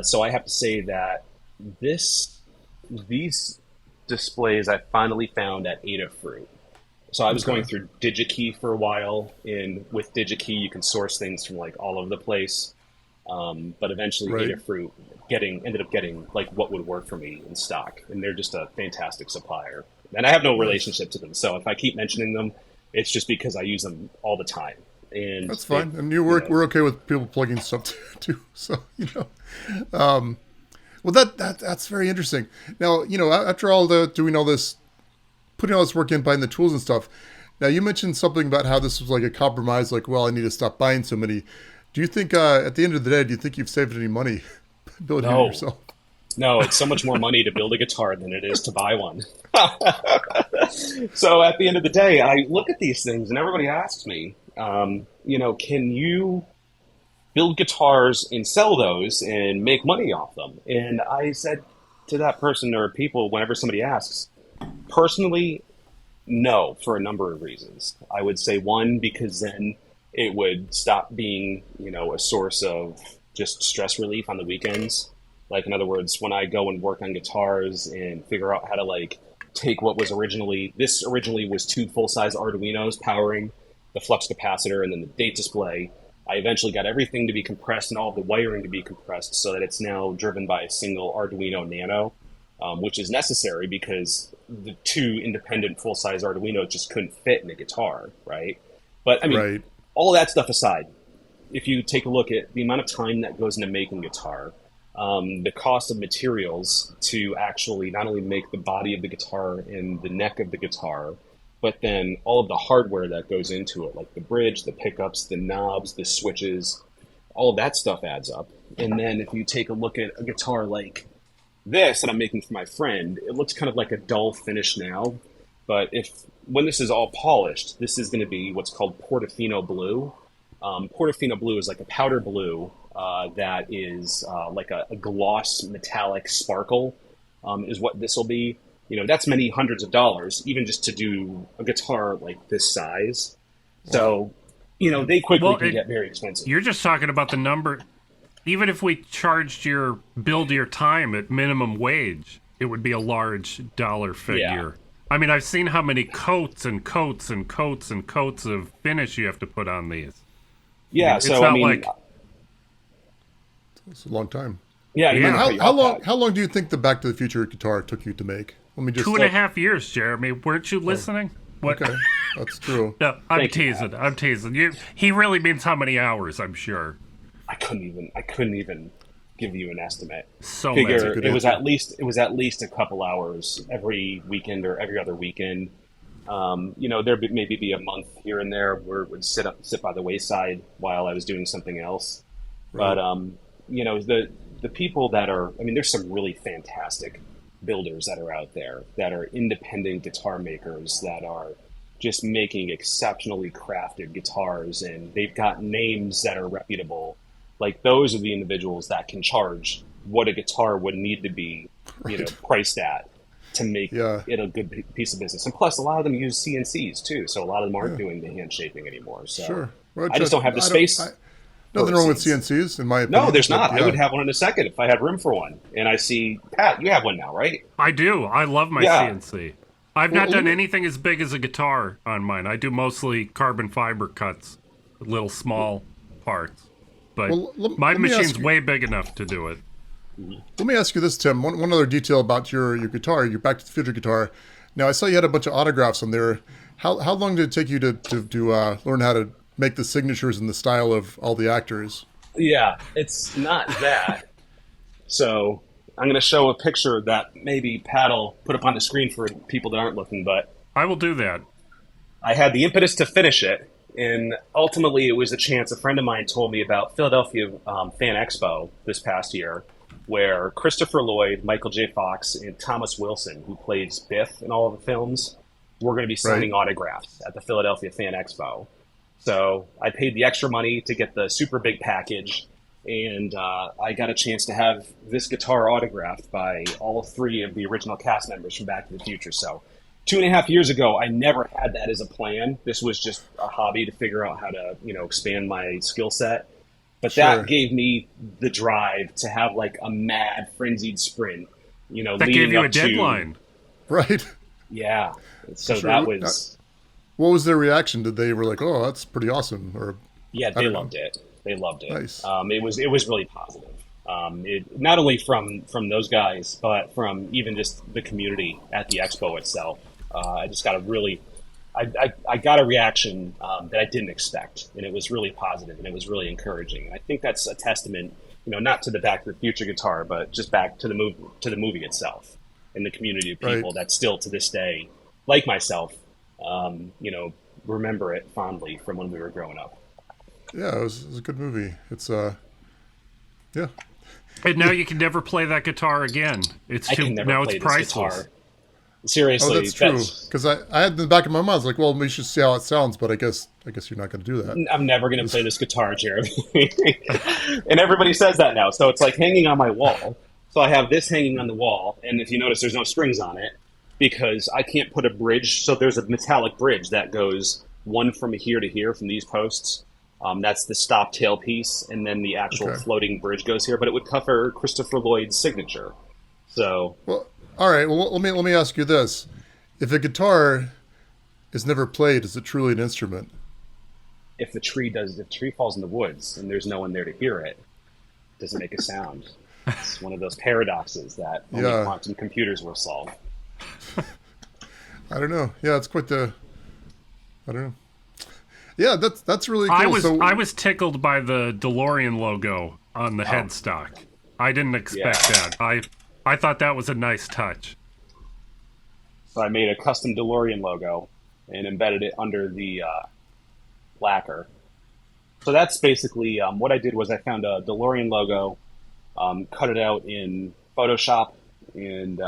So I have to say that these displays I finally found at Adafruit. So I was going through DigiKey for a while, and with DigiKey you can source things from like all over the place. But eventually Right. Adafruit ended up getting like what would work for me in stock, and they're just a fantastic supplier. And I have no relationship to them, so if I keep mentioning them, it's just because I use them all the time. And That's fine. And we're okay with people plugging stuff too. So, well, that's very interesting. Now, after all doing all this, putting all this work in, buying the tools and stuff. Now, you mentioned something about how this was like a compromise, like, well, I need to stop buying so many. Do you think, at the end of the day, do you think you've saved any money building it yourself? No, it's so much more money to build a guitar than it is to buy one. So at the end of the day, I look at these things and everybody asks me, can you build guitars and sell those and make money off them? And I said to that person or people, whenever somebody asks, personally, no, for a number of reasons. I would say one, because then it would stop being, a source of just stress relief on the weekends. Like, in other words, when I go and work on guitars and figure out how to take what was originally was 2 full-size Arduinos powering the flux capacitor and then the date display. I eventually got everything to be compressed and all of the wiring to be compressed so that it's now driven by a single Arduino Nano, which is necessary because the 2 independent full-size Arduinos just couldn't fit in a guitar, right? But, Right. all of that stuff aside, if you take a look at the amount of time that goes into making a guitar, the cost of materials to actually not only make the body of the guitar and the neck of the guitar, but then all of the hardware that goes into it, like the bridge, the pickups, the knobs, the switches, all of that stuff adds up. And then if you take a look at a guitar like this that I'm making for my friend, it looks kind of like a dull finish now. But when this is all polished, this is going to be what's called Portofino blue. Portofino blue is like a powder blue that is like a gloss metallic sparkle is what this will be. That's many hundreds of dollars, even just to do a guitar like this size. So, they quickly can get very expensive. You're just talking about the number. Even if we charged your time at minimum wage, it would be a large dollar figure. Yeah. I mean, I've seen how many coats and coats and coats and coats of finish you have to put on these. Yeah, it's not like it's a long time. Yeah. How long do you think the Back to the Future guitar took you to make? Let me just 2.5 years, Jeremy. Weren't you listening? What? Okay, that's true. No, I'm teasing. He really means how many hours, I'm sure. I couldn't even give you an estimate. So Figure it was at least a couple hours every weekend or every other weekend. There maybe be a month here and there where it would sit by the wayside while I was doing something else. Right. But the people that are, there's some really fantastic builders that are out there that are independent guitar makers that are just making exceptionally crafted guitars, and they've got names that are reputable. Like, those are the individuals that can charge what a guitar would need to be, priced at to make it a good piece of business. And plus, a lot of them use CNCs too, so a lot of them aren't doing the hand shaping anymore. So sure. Well, I just don't have the space. Nothing wrong with CNCs, in my opinion. No, there's not. I would have one in a second if I had room for one. And I see, Pat, you have one now, right? I do. I love my CNC. I've not done anything as big as a guitar on mine. I do mostly carbon fiber cuts, little small parts. But my machine's way big enough to do it. Let me ask you this, Tim. One other detail about your guitar, your Back to the Future guitar. Now, I saw you had a bunch of autographs on there. How long did it take you to learn how to make the signatures in the style of all the actors? Yeah, it's not that. So I'm going to show a picture that maybe Pat will put up on the screen for people that aren't looking, but I will do that. I had the impetus to finish it, and ultimately it was a chance. A friend of mine told me about Philadelphia Fan Expo this past year, where Christopher Lloyd, Michael J. Fox, and Thomas Wilson, who plays Biff in all of the films, were going to be signing autographs at the Philadelphia Fan Expo. So I paid the extra money to get the super big package, and I got a chance to have this guitar autographed by all three of the original cast members from Back to the Future. So 2.5 years ago, I never had that as a plan. This was just a hobby to figure out how to, expand my skill set. But that gave me the drive to have like a mad, frenzied sprint, that gave you a deadline. Right. Yeah. So that was... What was their reaction? Did they were like, "Oh, that's pretty awesome"? Or yeah, they loved it. They loved it. Nice. It was really positive. Not only from those guys, but from even just the community at the expo itself. I just got I got a reaction that I didn't expect, and it was really positive, and it was really encouraging. And I think that's a testament, not to the Back to the Future guitar, but just back to the movie itself, and the community of people that still to this day, like myself, remember it fondly from when we were growing up. Yeah, it was a good movie. It's yeah. And now you can never play that guitar again. It's priceless. Seriously, that's true. Because I had in the back of my mind, I was like, well, we should see how it sounds, but I guess you're not going to do that. I'm never going to play this guitar, Jeremy. And everybody says that now, so it's like hanging on my wall. So I have this hanging on the wall, and if you notice, there's no strings on it, because I can't put a bridge. So there's a metallic bridge that goes one from here to here from these posts. That's the stop tail piece, and then the actual floating bridge goes here. But it would cover Christopher Lloyd's signature. So, well, all right. Well, let me ask you this: if a guitar is never played, is it truly an instrument? If the tree falls in the woods and there's no one there to hear it, it doesn't make a sound. It's one of those paradoxes that only quantum computers will solve. I don't know. Yeah, it's quite the. I don't know. Yeah, that's really cool. I was tickled by the DeLorean logo on the headstock. I didn't expect that. I thought that was a nice touch. So I made a custom DeLorean logo, and embedded it under the lacquer. So that's basically what I did was I found a DeLorean logo, cut it out in Photoshop, and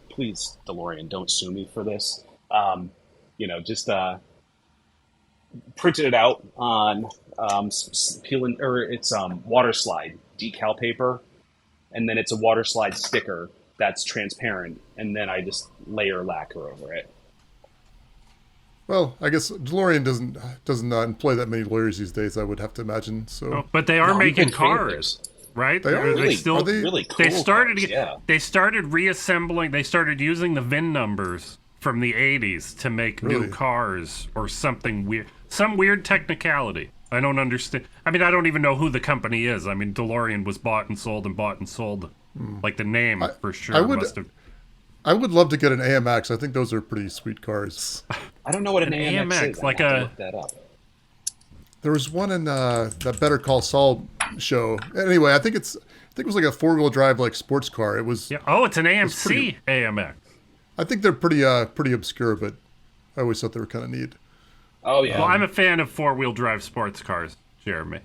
please, DeLorean, don't sue me for this. Just printed it out on peeling, or it's water slide decal paper, and then it's a water slide sticker that's transparent, and then I just layer lacquer over it. Well, I guess DeLorean doesn't employ that many lawyers these days, I would have to imagine. So, Oh, but they are making cars, right? They are? Really, still, are they? really cool. they started. cars, yeah. They started reassembling. They started using the VIN numbers from the '80s to make new Really? cars or something weird. Some weird technicality. I don't understand. I mean, I don't even know who the company is. I mean, DeLorean was bought and sold and bought and sold. Like the name for sure must have. I would love to get an AMX. I think those are pretty sweet cars. I don't know what an AMX AMX, is. like I have to a- look that up. There was one in that Better Call Saul show. Anyway, I think it was like a 4-wheel drive like sports car. It was. Yeah. Oh, it's an AMC pretty- AMX. I think they're pretty obscure, but I always thought they were kind of neat. Oh yeah. Well, I'm a fan of 4-wheel drive sports cars, Jeremy.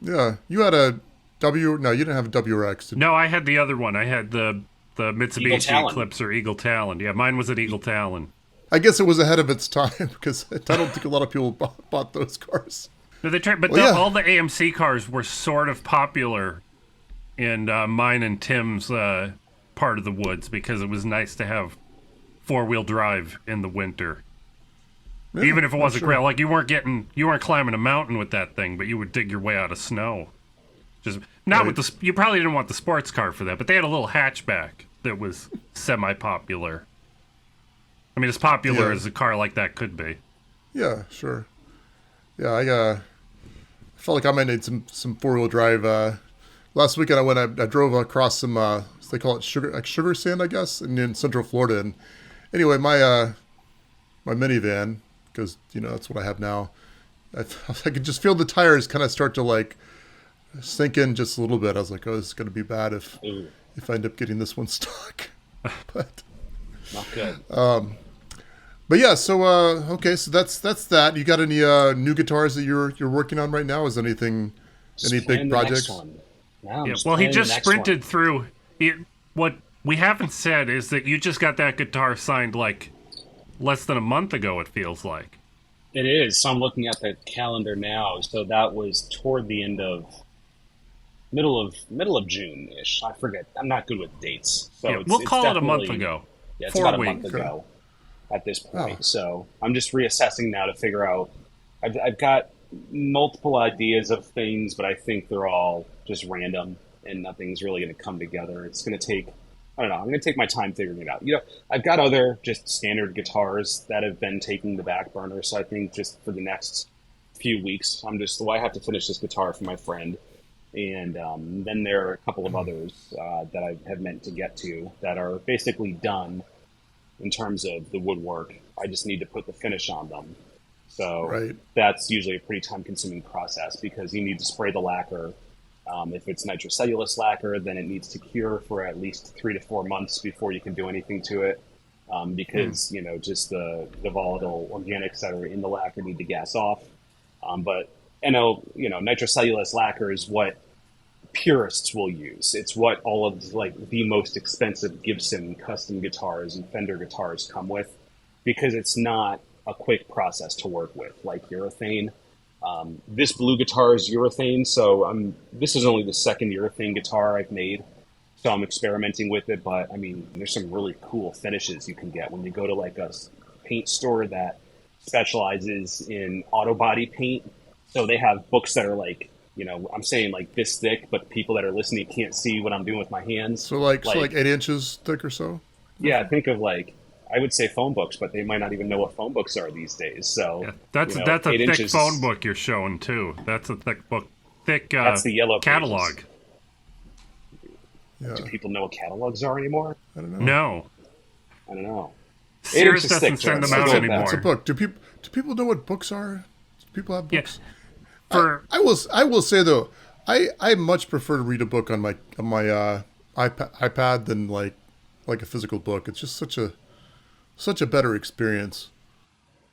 Yeah, you had a W. No, you didn't have a WRX. No, I had the other one. I had the Mitsubishi Talon. Eclipse or Eagle Talon. Yeah, mine was an Eagle Talon. I guess it was ahead of its time because I don't think a lot of people bought those cars. No, they tried, but Well, yeah. all the AMC cars were sort of popular in mine and Tim's part of the woods because it was nice to have 4-wheel drive in the winter. Yeah, Even if it wasn't sure. great, like you weren't climbing a mountain with that thing, but you would dig your way out of snow. Just not Right. with you probably didn't want the sports car for that, but they had a little hatchback that was semi-popular. I mean, as popular Yeah. as a car like that could be. Yeah, sure. Yeah, I felt like I might need some 4-wheel drive. Last weekend I drove across some they call it sugar sand, I guess, in Central Florida. And anyway, my minivan, because that's what I have now. I could just feel the tires kind of start to like sink in just a little bit. I was like, oh, this is going to be bad if Ooh, I end up getting this one stuck. But not good. But yeah, so okay, so that's that. You got any new guitars that you're working on right now? Is any Just big plan the next projects? one. No, I'm Yeah, just well, he planning the just next sprinted one. through. What we haven't said is that you just got that guitar signed like less than a month ago. It feels like. It is. So I'm looking at the calendar now. So that was toward the end of middle of June-ish. I forget. I'm not good with dates. So Yeah, it's, we'll it's call it a month definitely- ago. Yeah, it's 4 about a weeks. month ago at this point. Oh. So I'm just reassessing now to figure out. I've got multiple ideas of things, but I think they're all just random and nothing's really going to come together. It's going to take, I don't know, I'm going to take my time figuring it out. I've got other just standard guitars that have been taking the back burner. So I think just for the next few weeks, I have to finish this guitar for my friend. And then there are a couple of others that I have meant to get to that are basically done in terms of the woodwork. I just need to put the finish on them. So Right. that's usually a pretty time-consuming process because you need to spray the lacquer. If it's nitrocellulose lacquer, then it needs to cure for at least 3 to 4 months before you can do anything to it. Because just the volatile organics that are in the lacquer need to gas off. But nitrocellulose lacquer is what purists will use. It's what all of the most expensive Gibson custom guitars and Fender guitars come with, because it's not a quick process to work with like urethane. This blue guitar is urethane, so this is only the second urethane guitar I've made, so I'm experimenting with it. But I mean, there's some really cool finishes you can get when you go to like a paint store that specializes in auto body paint. So they have books that are like, I'm saying like this thick, but people that are listening can't see what I'm doing with my hands. So like 8 inches thick or so? Yeah, think of I would say phone books, but they might not even know what phone books are these days. So Yeah, that's a 8 thick inches, phone book you're showing too. That's a thick book, That's the yellow catalog. pages. Yeah, Do people know what catalogs are anymore? I don't know. No, I don't know. 8 Sears inches doesn't thick, send them Joe. out Let's go with anymore. that. It's a book. Do people know what books are? Do people have Yeah. books? for I will say though, I much prefer to read a book on my iPad than like a physical book. It's just such a better experience.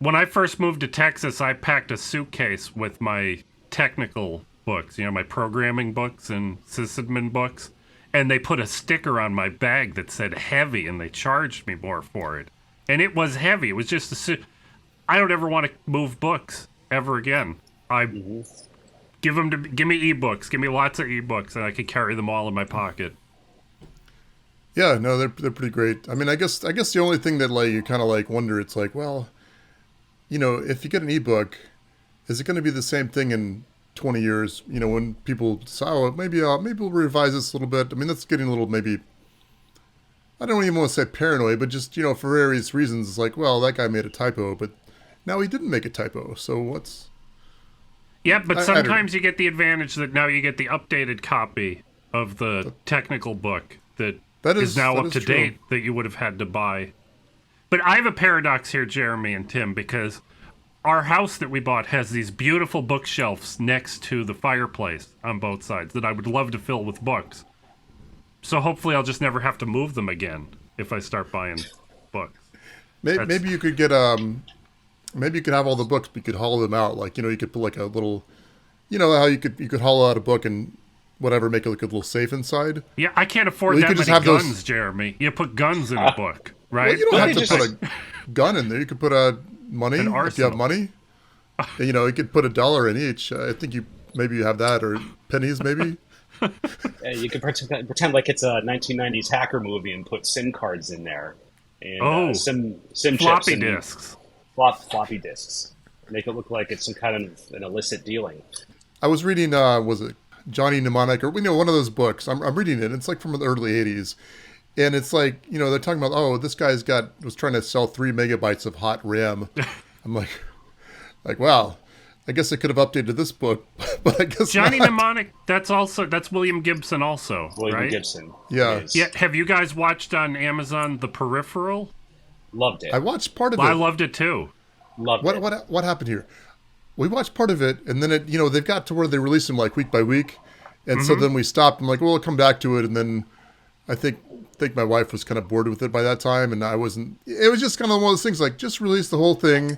When I first moved to Texas, I packed a suitcase with my technical books, you know, my programming books and sysadmin books, and they put a sticker on my bag that said heavy, and they charged me more for it. And it was heavy. It was just a suit. I don't ever want to move books ever again. Give me ebooks. Give me lots of ebooks, and I can carry them all in my pocket. Yeah, no, they're pretty great. I mean, I guess the only thing that like you kind of like wonder, it's like, well, you know, if you get an ebook, is it going to be the same thing in 20 years? You know, when people say, oh, maybe we'll revise this a little bit. I mean, that's getting a little maybe. I don't even want to say paranoid, but just, you know, for various reasons, it's like, well, that guy made a typo, but now he didn't make a typo. So what's? Yeah, but sometimes you get the advantage that now you get the updated copy of the technical book that is now up to date that you would have had to buy. But I have a paradox here, Jeremy and Tim, because our house that we bought has these beautiful bookshelves next to the fireplace on both sides that I would love to fill with books. So hopefully I'll just never have to move them again if I start buying books. Maybe you could get maybe you could have all the books, but you could hollow them out. Like, you know, you could put like a little, you know how you could hollow out a book and whatever, make it like a little safe inside. Yeah, I can't afford that many guns, Jeremy. You put guns in a book, right? Well, you don't have to put a gun in there. You could put money if you have money. You know, you could put $1 in each. I think maybe you have that, or pennies maybe. You could pretend like it's a 1990s hacker movie and put SIM cards in there. And, SIM floppy chips disks. Floppy disks. Make it look like it's some kind of an illicit dealing. I was reading, was it Johnny Mnemonic, or one of those books. I'm reading it. It's like from the early 80s. And it's like, you know, they're talking about, oh, this guy's was trying to sell 3 megabytes of hot RAM. I'm like, wow. I guess I could have updated this book, but I guess Johnny not. Mnemonic, that's William Gibson also, William right? Gibson. Yeah. Yeah. Have you guys watched on Amazon The Peripheral? Loved it. I watched part of it. I loved it too. Loved it. What happened here? We watched part of it, and then they've got to where they release them like week by week, and so then we stopped. I'm like, well, we'll come back to it, and then I think my wife was kind of bored with it by that time, and I wasn't. It was just kind of one of those things like just release the whole thing.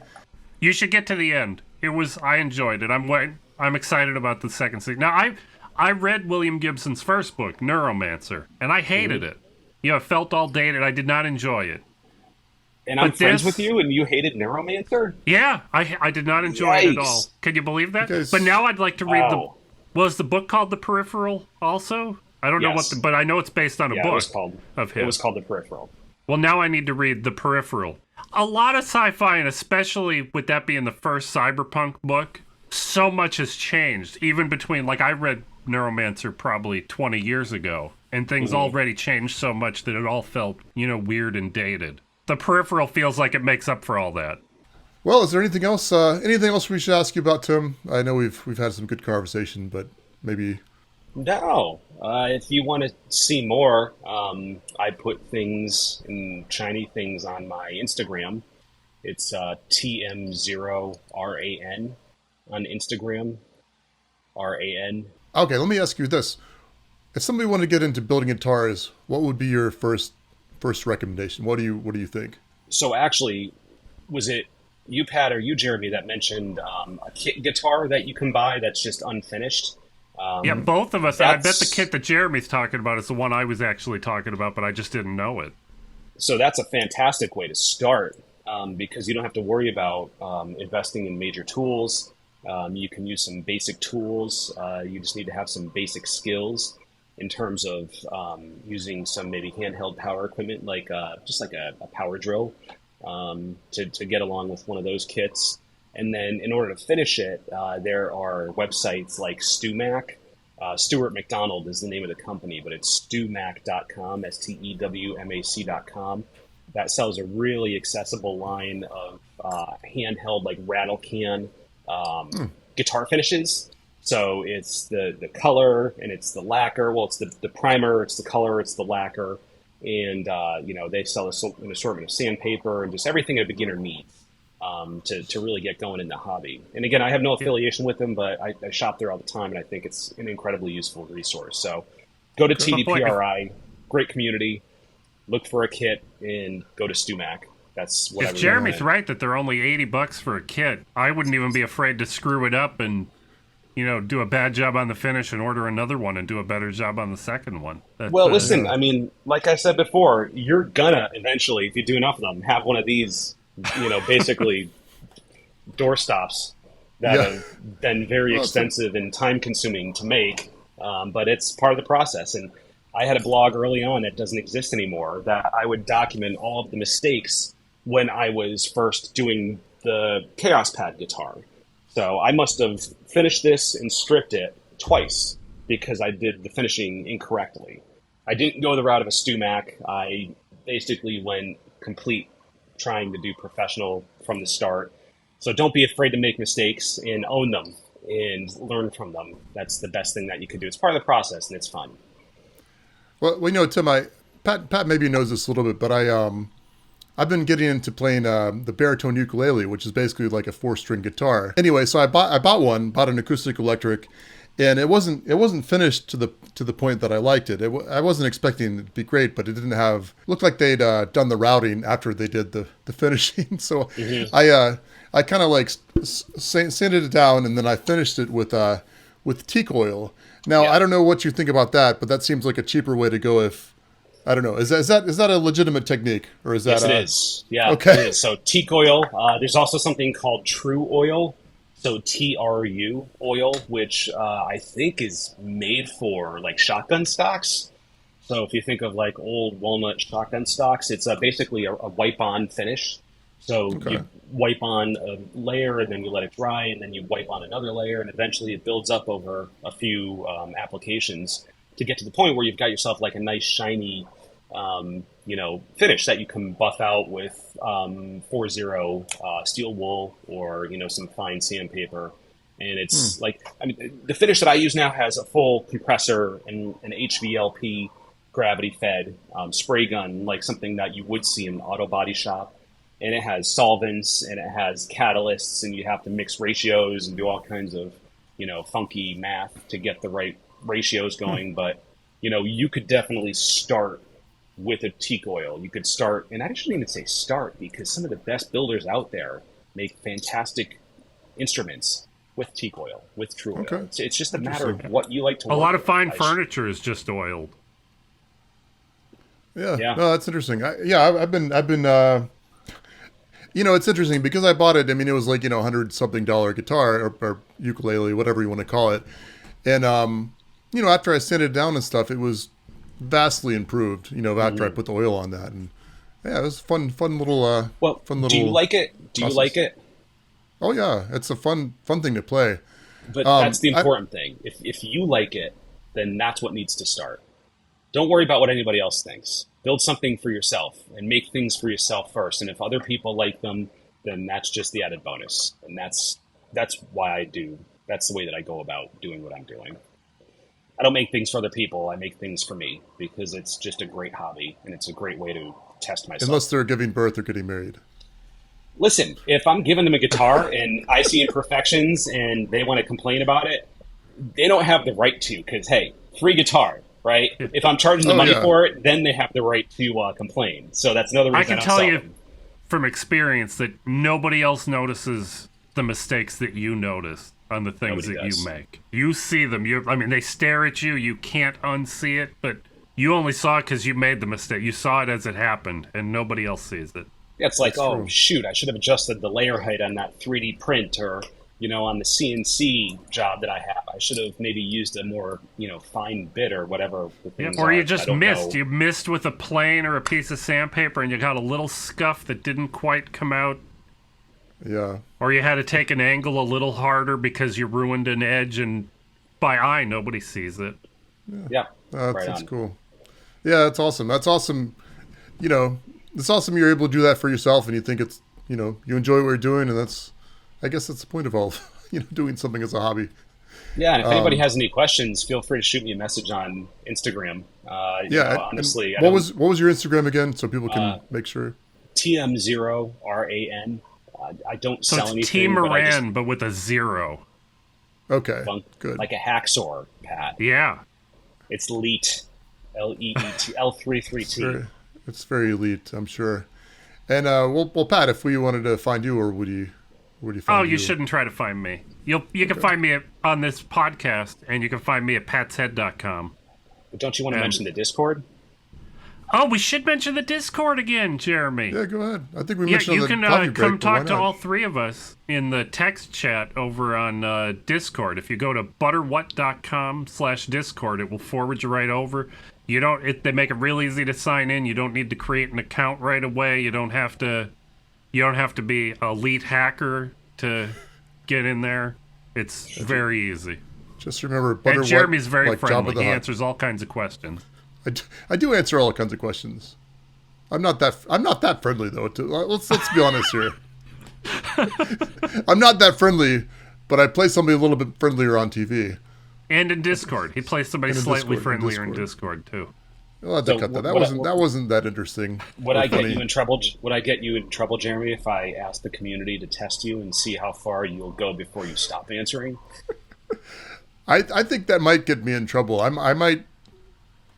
You should get to the end. I enjoyed it. I'm excited about the second season. Now I read William Gibson's first book, Neuromancer, and I hated it. You know, it felt all dated. I did not enjoy it. And I'm friends with you, and you hated Neuromancer? Yeah, I did not enjoy it at all. Can you believe that? But now I'd like to read was the book called The Peripheral also? I don't know but I know it's based on a book of his. It was called The Peripheral. Well, now I need to read The Peripheral. A lot of sci-fi, and especially with that being the first cyberpunk book, so much has changed. Even between, like, I read Neuromancer probably 20 years ago, and things already changed so much that it all felt, weird and dated. The Peripheral feels like it makes up for all that. Well, is there anything else? Anything else we should ask you about, Tim? I know we've had some good conversation, but maybe. No. If you want to see more, I put things and shiny things on my Instagram. It's TM0RAN on Instagram. RAN. Okay, let me ask you this: if somebody wanted to get into building guitars, what would be your first recommendation? What do you think? So actually, was it you, Pat, or you, Jeremy, that mentioned a kit guitar that you can buy that's just unfinished? Yeah, both of us. I bet the kit that Jeremy's talking about is the one I was actually talking about, but I just didn't know it. So that's a fantastic way to start because you don't have to worry about investing in major tools. You can use some basic tools. You just need to have some basic skills in terms of using some maybe handheld power equipment, like just like a power drill to get along with one of those kits. And then in order to finish it, there are websites like StewMac. Stuart McDonald is the name of the company, but it's stewmac.com, STEWMAC.com. That sells a really accessible line of handheld, like rattle can guitar finishes. So it's the color and it's the lacquer. Well, it's the primer, it's the color, it's the lacquer. And, they sell an assortment of sandpaper and just everything a beginner needs. To really get going in the hobby. And again, I have no affiliation with them, but I shop there all the time, and I think it's an incredibly useful resource. So go to TDPRI, great community, look for a kit, and go to StewMac. That's what If Jeremy's right that they're only $80 for a kit, I wouldn't even be afraid to screw it up and, do a bad job on the finish and order another one and do a better job on the second one. Well, listen, I mean, like I said before, you're gonna eventually, if you do enough of them, have one of these, basically doorstops that have been very expensive and time-consuming to make, but it's part of the process. And I had a blog early on that doesn't exist anymore that I would document all of the mistakes when I was first doing the Kaoss Pad guitar. So I must have finished this and stripped it twice because I did the finishing incorrectly. I didn't go the route of a StewMac. I basically went complete trying to do professional from the start. So don't be afraid to make mistakes and own them and learn from them. That's the best thing that you can do. It's part of the process and it's fun. Well, Tim, Pat maybe knows this a little bit, but I've been getting into playing the baritone ukulele, which is basically like a 4-string guitar. Anyway, so I bought an acoustic electric, and it wasn't finished to the point that I liked it. I wasn't expecting it to be great, but it didn't have, looked like they'd done the routing after they did the finishing. So I kind of like sanded it down, and then I finished it with teak oil. Now I don't know what you think about that, but that seems like a cheaper way to go. If I don't know, is that a legitimate technique, or is that? Yes, it is. Yeah, okay. It is. So teak oil. There's also something called true oil. So TRU oil, which I think is made for like shotgun stocks. So if you think of like old walnut shotgun stocks, it's basically a wipe-on finish. So you wipe on a layer, and then you let it dry, and then you wipe on another layer, and eventually it builds up over a few applications to get to the point where you've got yourself like a nice shiny, finish that you can buff out with 4-0 steel wool or some fine sandpaper. And it's the finish that I use now has a full compressor and an HVLP gravity fed spray gun, like something that you would see in an auto body shop. And it has solvents and it has catalysts, and you have to mix ratios and do all kinds of, funky math to get the right ratios going. But, you could definitely start with a teak oil. You could start, and I shouldn't even say start, because some of the best builders out there make fantastic instruments with teak oil, with true oil. Okay. It's just a matter of what you like to work A lot of with. fine furniture is just oiled. Yeah. No, that's interesting. I've been it's interesting because I bought it. I mean, it was like, $100-something guitar or ukulele, whatever you want to call it. And, after I sanded it down and stuff, it was vastly improved, after I put the oil on that. And yeah, it was fun little, fun little. Do you like it? Do you like it? Oh yeah. It's a fun thing to play. But that's the important thing. If you like it, then that's what needs to start. Don't worry about what anybody else thinks. Build something for yourself and make things for yourself first. And if other people like them, then that's just the added bonus. And that's why that's the way that I go about doing what I'm doing. I don't make things for other people. I make things for me because it's just a great hobby and it's a great way to test myself. Unless they're giving birth or getting married. Listen, if I'm giving them a guitar and I see imperfections and they want to complain about it, they don't have the right to, because, hey, free guitar. Right? If I'm charging the money for it, then they have the right to complain. So that's another reason I can tell you from experience that nobody else notices the mistakes that you notice on the things that you make. You see them. They stare at you. You can't unsee it, but you only saw it because you made the mistake. You saw it as it happened, and nobody else sees it. Yeah, it's like, shoot, I should have adjusted the layer height on that 3D print, or on the CNC job that I have, I should have maybe used a more, fine bit or whatever. Or you just missed. You missed with a plane or a piece of sandpaper, and you got a little scuff that didn't quite come out. Yeah. Or you had to take an angle a little harder because you ruined an edge, and by eye, nobody sees it. Yeah. That's cool. Yeah, that's awesome. That's awesome. It's awesome you're able to do that for yourself, and you think it's, you enjoy what you're doing, and I guess that's the point of all, doing something as a hobby. Yeah, and if anybody has any questions, feel free to shoot me a message on Instagram. Honestly, what was your Instagram again, so people can make sure? TM0RAN. I don't sell anything. Tim Moran, but with a 0. Okay, good. Like a hacksaw, Pat. Yeah. It's LEET. L-E-E-T. L33T. It's very elite, I'm sure. And well, Pat, if we wanted to find you, or would you find you? You shouldn't try to find me. You can find me on this podcast, and you can find me at patshead.com. But don't you want to mention the Discord? Oh, we should mention the Discord again, Jeremy. Yeah, go ahead. I think we mentioned you on the can coffee break, come but why talk to not? all three of us in the text chat over on Discord. If you go to butterwhat.com/Discord, it will forward you right over. They make it real easy to sign in. You don't need to create an account right away. You don't have to be an elite hacker to get in there. It's very easy. Just remember, And Jeremy's very like friendly. Jabba the He Hutt. answers all kinds of questions. I do answer all kinds of questions. I'm not that friendly though. Let's be honest here. I'm not that friendly, but I play somebody a little bit friendlier on TV. And in Discord, he plays somebody And in slightly Discord, friendlier in Discord too. I'll have to cut that. That wasn't that interesting. Would or I get funny. you in trouble? Would I get you in trouble, Jeremy, if I asked the community to test you and see how far you'll go before you stop answering? I think that might get me in trouble.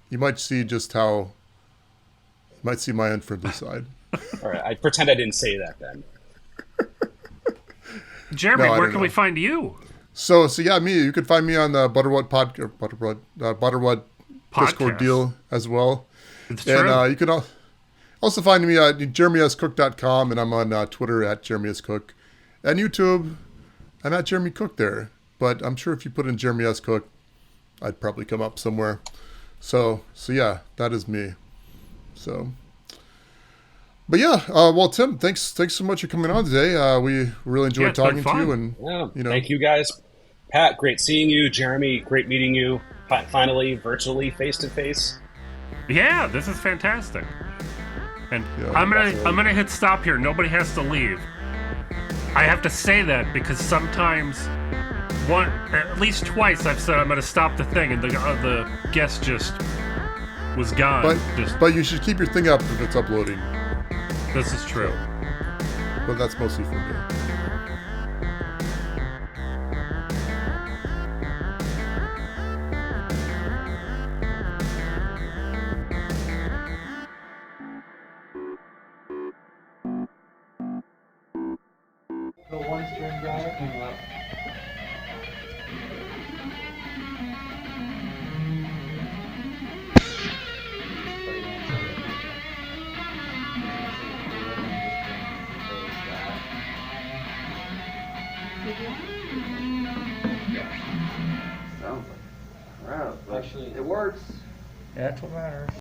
You might see just how. You might see my unfriendly side. All right, I pretend I didn't say that then. Jeremy, No, I where don't can know. we find you? So yeah, me. You can find me on the Butterwood Discord Podcast. deal as well. It's And true. you can also find me at jeremyscook.com, and I'm on Twitter at jeremyscook, and YouTube. I'm at Jeremy Cook there. But I'm sure if you put in Jeremy S. Cook, I'd probably come up somewhere. So yeah, that is me. So, but yeah, well, Tim, thanks so much for coming on today. We really enjoyed it's been talking to fun. you, and Yeah, you know, thank you guys. Pat, great seeing you. Jeremy, great meeting you. Finally, virtually, face to face. Yeah, this is fantastic. And Yeah, I'm gonna hit stop here. Nobody has to leave. I have to say that because sometimes, at least twice, I've said I'm gonna stop the thing, and the guest just was gone. but you should keep your thing up if it's uploading. This is true. But that's mostly for me. The one-string guy. Sounds like crap, but Actually- it works. Yeah, that's what matters.